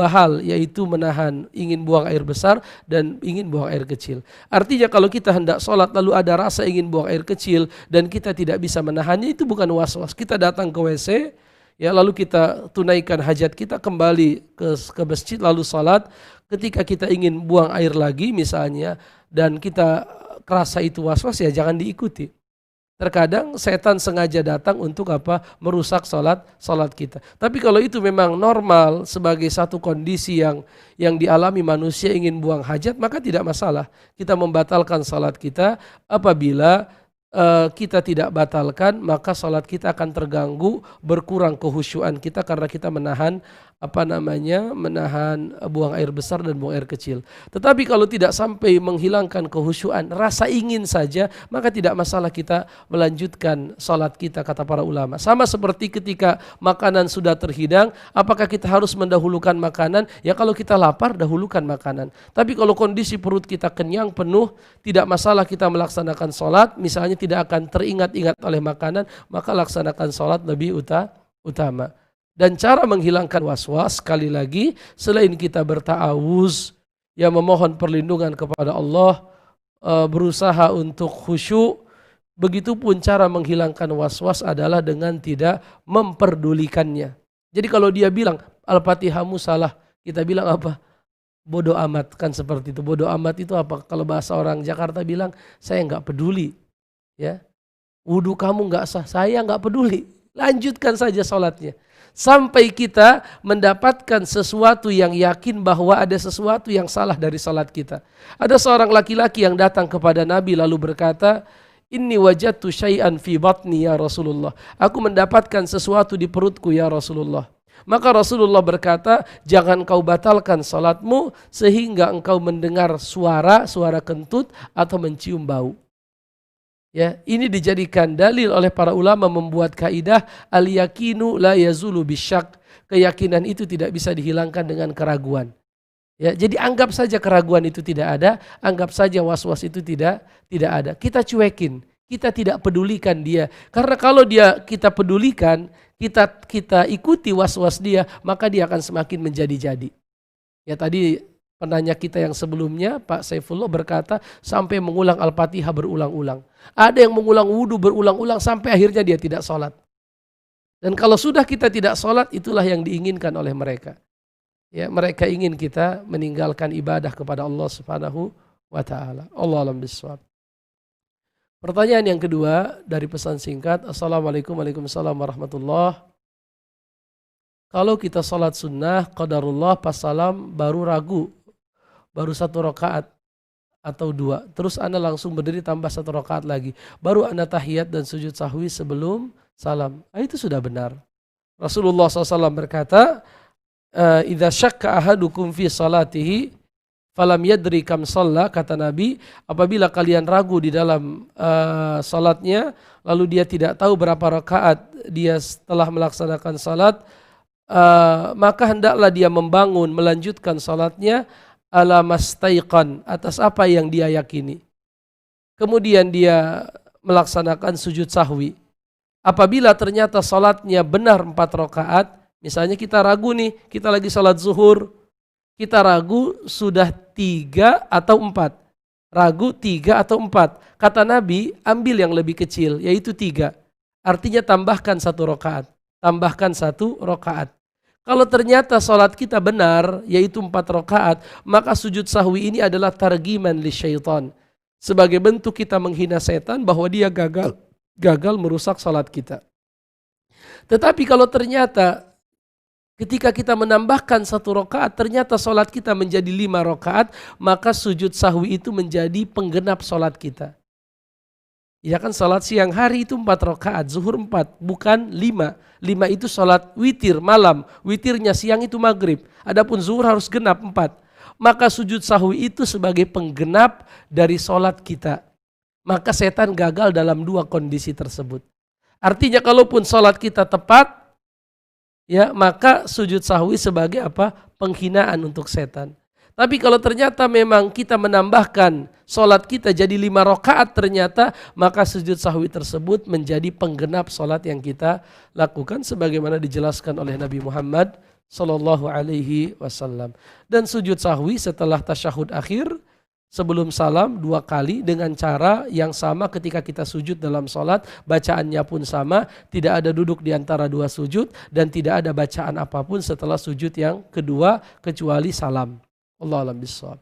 hal, yaitu menahan ingin buang air besar dan ingin buang air kecil. Artinya kalau kita hendak salat lalu ada rasa ingin buang air kecil dan kita tidak bisa menahannya, itu bukan was-was. Kita datang ke WC, ya, lalu kita tunaikan hajat kita, kembali ke masjid lalu salat. Ketika kita ingin buang air lagi misalnya dan kita kerasa itu was-was, ya jangan diikuti. Terkadang setan sengaja datang untuk merusak salat kita. Tapi kalau itu memang normal sebagai satu kondisi yang dialami manusia ingin buang hajat, maka tidak masalah. Kita membatalkan salat kita apabila kita tidak batalkan, maka salat kita akan terganggu, berkurang kehusyuan kita karena kita menahan menahan buang air besar dan buang air kecil. Tetapi kalau tidak sampai menghilangkan kehusyuan, rasa ingin saja, maka tidak masalah kita melanjutkan salat kita, kata para ulama. Sama seperti ketika makanan sudah terhidang, apakah kita harus mendahulukan makanan? Ya kalau kita lapar, dahulukan makanan. Tapi kalau kondisi perut kita kenyang, penuh, tidak masalah kita melaksanakan salat, misalnya tidak akan teringat-ingat oleh makanan, maka laksanakan salat lebih utama. Dan cara menghilangkan was-was, sekali lagi, selain kita berta'awuz, yang memohon perlindungan kepada Allah, berusaha untuk khusyuk, begitupun cara menghilangkan was-was adalah dengan tidak memperdulikannya. Jadi kalau dia bilang, Al-Fatihahmu salah, kita bilang apa? Bodoh amat, kan seperti itu. Bodoh amat itu apa? Kalau bahasa orang Jakarta bilang, saya nggak peduli. Ya, wudhu kamu nggak sah, saya nggak peduli. Lanjutkan saja sholatnya. Sampai kita mendapatkan sesuatu yang yakin bahwa ada sesuatu yang salah dari salat kita. Ada seorang laki-laki yang datang kepada Nabi lalu berkata, Inni wajadtu syai'an fi batni ya Rasulullah. Aku mendapatkan sesuatu di perutku ya Rasulullah. Maka Rasulullah berkata, jangan kau batalkan salatmu sehingga engkau mendengar suara kentut atau mencium bau. Ya, ini dijadikan dalil oleh para ulama membuat kaidah al-yakinu la yazulu bisyak. Keyakinan itu tidak bisa dihilangkan dengan keraguan. Ya, jadi anggap saja keraguan itu tidak ada, anggap saja was-was itu tidak ada. Kita cuekin, kita tidak pedulikan dia. Karena kalau kita pedulikan, kita ikuti was-was dia, maka dia akan semakin menjadi-jadi. Ya, tadi penanya kita yang sebelumnya, Pak Saifullah berkata sampai mengulang Al-Fatihah berulang-ulang. Ada yang mengulang wudhu berulang-ulang sampai akhirnya dia tidak sholat. Dan kalau sudah kita tidak sholat, itulah yang diinginkan oleh mereka. Ya, mereka ingin kita meninggalkan ibadah kepada Allah Subhanahu wa Ta'ala. Allah alam bisawab. Pertanyaan yang kedua dari pesan singkat. Assalamualaikum warahmatullahi wabarakatuh. Kalau kita sholat sunnah, qadarullah pas salam baru ragu, baru 1 rakaat atau 2. Terus Anda langsung berdiri tambah 1 rakaat lagi. Baru Anda tahiyat dan sujud sahwi sebelum salam. Itu sudah benar. Rasulullah SAW berkata, idza syakka ahadukum fi salatihi falam yadri kam shalla, kata Nabi, apabila kalian ragu di dalam salatnya, lalu dia tidak tahu berapa rakaat dia setelah melaksanakan salat, maka hendaklah dia membangun, melanjutkan salatnya ala mastaiqan, atas apa yang dia yakini. Kemudian dia melaksanakan sujud sahwi. Apabila ternyata salatnya benar 4 rakaat, misalnya kita ragu nih, kita lagi salat zuhur, kita ragu sudah 3 atau 4. Ragu 3 atau 4. Kata Nabi, ambil yang lebih kecil, yaitu 3. Artinya tambahkan 1 rakaat. Tambahkan 1 rakaat. Kalau ternyata salat kita benar, yaitu 4 rakaat, maka sujud sahwi ini adalah targiman li syaitan. Sebagai bentuk kita menghina setan bahwa dia gagal merusak salat kita. Tetapi kalau ternyata ketika kita menambahkan 1 rakaat, ternyata salat kita menjadi 5 rakaat, maka sujud sahwi itu menjadi penggenap salat kita. Ya kan, salat siang hari itu 4 rakaat, zuhur 4, bukan 5. 5 itu salat witir malam, witirnya siang itu maghrib. Adapun zuhur harus genap 4. Maka sujud sahwi itu sebagai penggenap dari salat kita. Maka setan gagal dalam 2 kondisi tersebut. Artinya kalaupun salat kita tepat, ya maka sujud sahwi sebagai apa? Penghinaan untuk setan. Tapi kalau ternyata memang kita menambahkan salat kita jadi 5 rakaat ternyata, maka sujud sahwi tersebut menjadi penggenap salat yang kita lakukan sebagaimana dijelaskan oleh Nabi Muhammad sallallahu alaihi wasallam. Dan sujud sahwi setelah tasyahud akhir sebelum salam 2 kali dengan cara yang sama ketika kita sujud dalam salat, bacaannya pun sama, tidak ada duduk di antara 2 sujud dan tidak ada bacaan apapun setelah sujud yang kedua kecuali salam. Allah alam bisawab.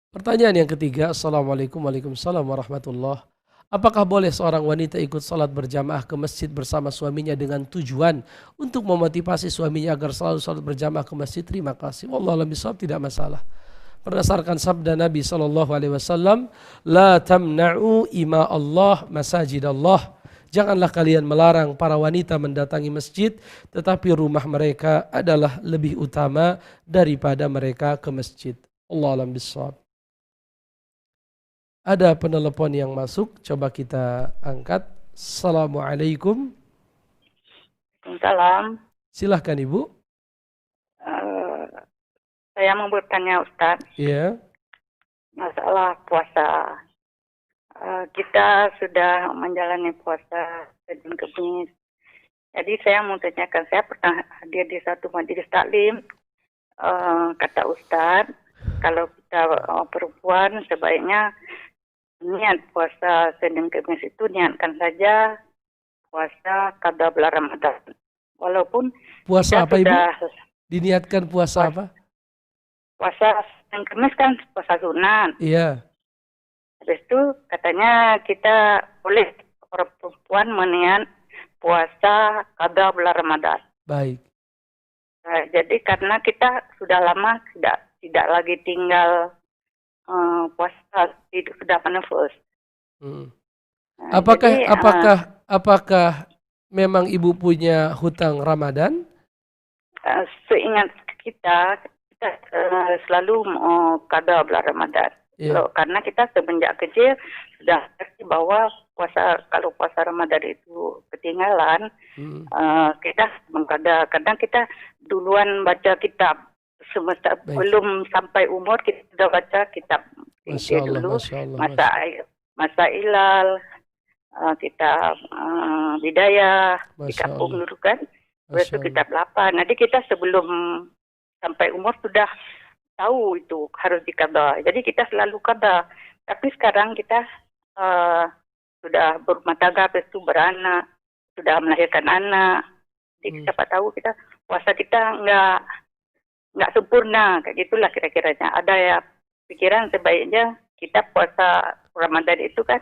Pertanyaan yang ketiga. Assalamualaikum warahmatullahi. Apakah boleh seorang wanita ikut salat berjamaah ke masjid bersama suaminya dengan tujuan untuk memotivasi suaminya agar selalu salat berjamaah ke masjid? Terima kasih. Allah alam bisawab, tidak masalah. berdasarkan sabda Nabi SAW, la tamna'u ima Allah masajid Allah. Janganlah kalian melarang para wanita mendatangi masjid, tetapi rumah mereka adalah lebih utama daripada mereka ke masjid. Allah alam bissawab. Ada penelepon yang masuk, coba kita angkat. Assalamualaikum. Waalaikumsalam. Silahkan Ibu. Saya mau bertanya Ustaz. Iya. Masalah puasa. Kita sudah menjalani puasa Senin Kemis. Jadi saya mau tanyakan, saya pernah hadir di satu majelis taklim. Kata Ustaz, kalau kita perempuan sebaiknya niat puasa Senin Kemis itu niatkan saja puasa qada bulan Ramadan. Walaupun puasa apa sudah, Ibu? Diniatkan puasa apa? Puasa Senin Kemis kan puasa sunat. Iya. Habis itu katanya kita boleh perempuan meniat puasa qada bulan Ramadan. Baik. Nah, jadi karena kita sudah lama tidak lagi tinggal puasa, sudah menefus. Nah, Apakah memang Ibu punya hutang Ramadan? Seingat kita selalu qada bulan Ramadan. Yeah. Karena kita semenjak kecil sudah ngerti bahwa kalau puasa Ramadan itu ketinggalan, kita mengqada. Kadang kita duluan baca kitab semasa belum sampai umur kita sudah baca kitab dulu, masa ilal, kitab bidayah, di kampung dulu kan, itu kitab 8. Nanti kita sebelum sampai umur sudah tahu itu harus dikada. Jadi kita selalu kada. Tapi sekarang kita sudah berumah tangga, itu beranak, sudah melahirkan anak. Jadi siapa tahu kita puasa kita nggak sempurna, kayak gitulah kira-kiranya. Ada ya pikiran sebaiknya kita puasa Ramadan itu kan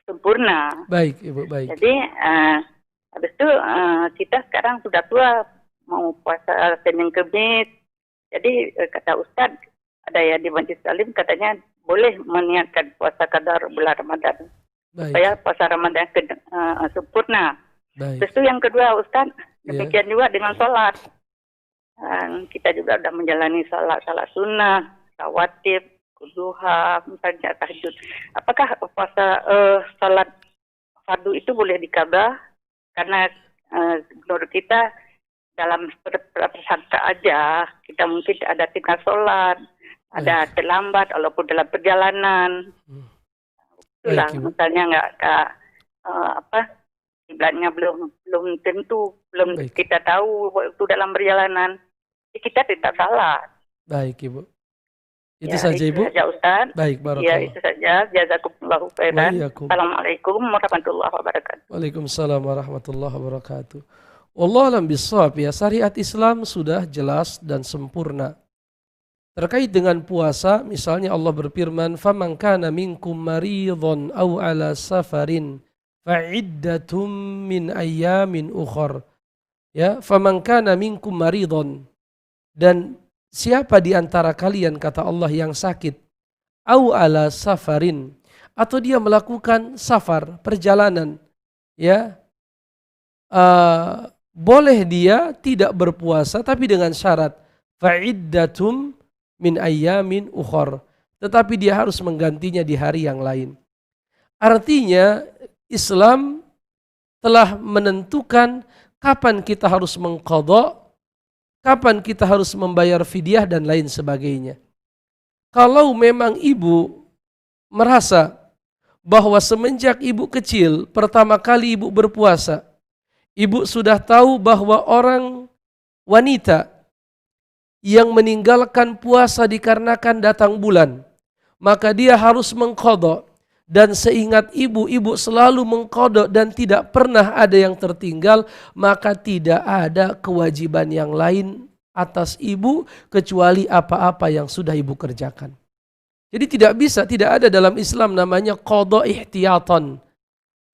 sempurna. Baik Ibu, baik. Jadi habis itu kita sekarang sudah tua mau puasa Senin Kemis. Jadi kata Ustadz, ada ya di Majelis Taklim katanya boleh meniatkan puasa qada bulan Ramadan. Supaya puasa Ramadan sempurna. Terus itu yang kedua Ustadz, demikian juga dengan sholat. Kita juga sudah menjalani salat sunnah, rawatib, duha, misalnya tahajud. Apakah puasa salat fardu itu boleh dikabah? Karena menurut kita dalam prasangka aja kita mungkin ada tinggal sholat, ada terlambat walaupun dalam perjalanan. Itulah misalnya kiblatnya belum tentu, belum kita tahu waktu dalam perjalanan, kita tidak salah. Baik Ibu. Itu saja Ibu. Itu saja Ustaz. Baik, barakallah. Ya, itu saja. Jazakumullahu khairan. Assalamualaikum warahmatullahi wabarakatuh. Waalaikumsalam warahmatullahi wabarakatuh. Wallahu a'lam bishawab. Ya, syariat Islam sudah jelas dan sempurna. Terkait dengan puasa, misalnya Allah berfirman, "Faman kana minkum maridhan aw ala safarin fa'iddatum min ayyamin ukhar." Ya, faman kana minkum maridhan, dan siapa di antara kalian kata Allah yang sakit, aw ala safarin, atau dia melakukan safar, perjalanan, ya, boleh dia tidak berpuasa tapi dengan syarat fa'iddatum min ayyamin ukhar, tetapi dia harus menggantinya di hari yang lain. Artinya Islam telah menentukan kapan kita harus mengqadha, kapan kita harus membayar fidyah dan lain sebagainya. Kalau memang ibu merasa bahwa semenjak ibu kecil pertama kali ibu berpuasa, ibu sudah tahu bahwa orang wanita yang meninggalkan puasa dikarenakan datang bulan, maka dia harus mengqadha. Dan seingat ibu, ibu selalu mengqadha dan tidak pernah ada yang tertinggal, maka tidak ada kewajiban yang lain atas ibu kecuali apa-apa yang sudah ibu kerjakan. Jadi tidak ada dalam Islam namanya qadha ihtiyatan.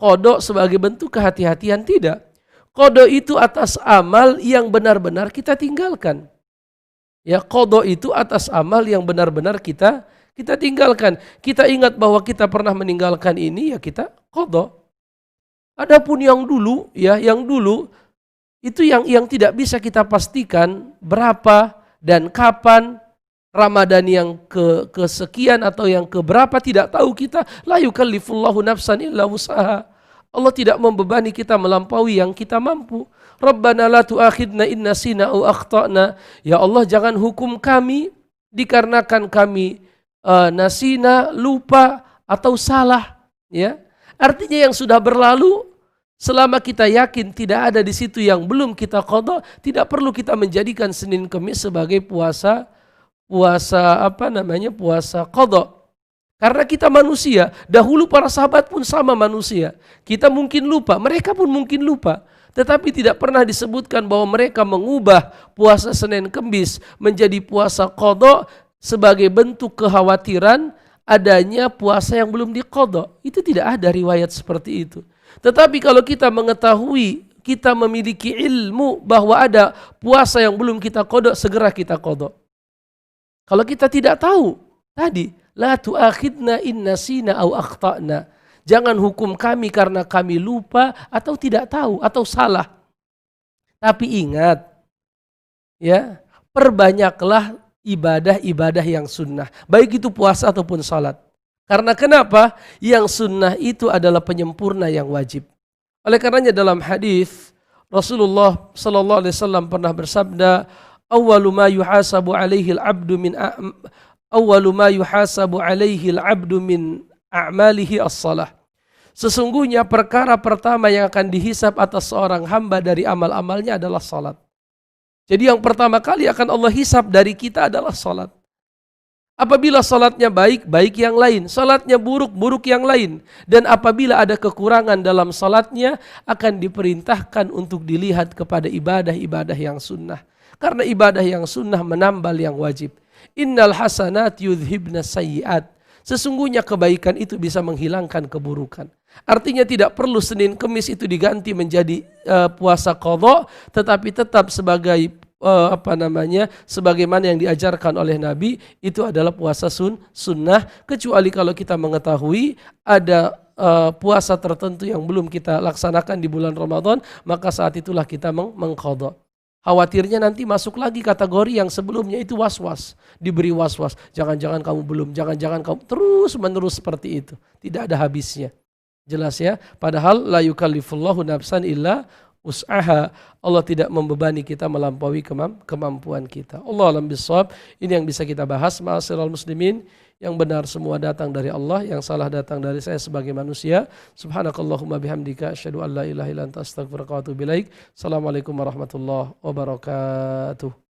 Qadha sebagai bentuk kehati-hatian, tidak. Qadha itu atas amal yang benar-benar kita tinggalkan. Ya, qadha itu atas amal yang benar-benar kita tinggalkan. Kita ingat bahwa kita pernah meninggalkan ini, ya kita qadha. Adapun yang dulu, ya yang dulu itu yang tidak bisa kita pastikan berapa dan kapan Ramadan yang kesekian atau yang keberapa tidak tahu kita. La yukallifullahu nafsan illa wus'aha. Allah tidak membebani kita melampaui yang kita mampu. Rabbana la tu'akhidna in nasina aw akhtana. Ya Allah, jangan hukum kami dikarenakan kami nasina, lupa atau salah, ya. Artinya yang sudah berlalu, selama kita yakin tidak ada di situ yang belum kita qadha, tidak perlu kita menjadikan Senin Kemis sebagai puasa qadha. Karena kita manusia, dahulu para sahabat pun sama manusia. Kita mungkin lupa, mereka pun mungkin lupa. Tetapi tidak pernah disebutkan bahwa mereka mengubah puasa Senin Kemis menjadi puasa qadha sebagai bentuk kekhawatiran adanya puasa yang belum diqadha. Itu tidak ada riwayat seperti itu. Tetapi kalau kita mengetahui, kita memiliki ilmu bahwa ada puasa yang belum kita qadha, segera kita qadha. Kalau kita tidak tahu, tadi, la tu'akhidna in nasina aw akhtana. Jangan hukum kami karena kami lupa atau tidak tahu atau salah. Tapi ingat, ya, perbanyaklah ibadah-ibadah yang sunnah. Baik itu puasa ataupun salat. Karena kenapa? Yang sunnah itu adalah penyempurna yang wajib. Oleh karenanya dalam hadis Rasulullah sallallahu alaihi wasallam pernah bersabda, awwalu ma yuhasabu alaihi al-'abdu min a'malihi as-salah. Sesungguhnya perkara pertama yang akan dihisab atas seorang hamba dari amal-amalnya adalah salat. Jadi yang pertama kali akan Allah hisab dari kita adalah salat. Apabila salatnya baik, baik yang lain. Salatnya buruk, buruk yang lain. Dan apabila ada kekurangan dalam salatnya, akan diperintahkan untuk dilihat kepada ibadah-ibadah yang sunnah. Karena ibadah yang sunnah menambal yang wajib. Innal hasanat yudhibna sayyiat. Sesungguhnya kebaikan itu bisa menghilangkan keburukan. Artinya tidak perlu Senin Kemis itu diganti menjadi puasa qadha, tetapi tetap sebagai sebagaimana yang diajarkan oleh Nabi, itu adalah puasa sunnah, kecuali kalau kita mengetahui ada puasa tertentu yang belum kita laksanakan di bulan Ramadan, maka saat itulah kita mengqadha. Khawatirnya nanti masuk lagi kategori yang sebelumnya itu was-was, diberi was-was, jangan-jangan kamu belum, jangan-jangan kamu, terus menerus seperti itu, tidak ada habisnya. Jelas ya, padahal la yukallifullahu nafsan illa wus'aha. Allah tidak membebani kita melampaui kemampuan kita. Allah alam bisawab. Ini yang bisa kita bahas. Ma'asyiral muslimin, yang benar semua datang dari Allah, yang salah datang dari saya sebagai manusia. Subhanakallahumma bihamdika asyhadu an la ilaha illa anta astaghfiruka wa atubu ilaik. Assalamualaikum warahmatullahi wabarakatuh.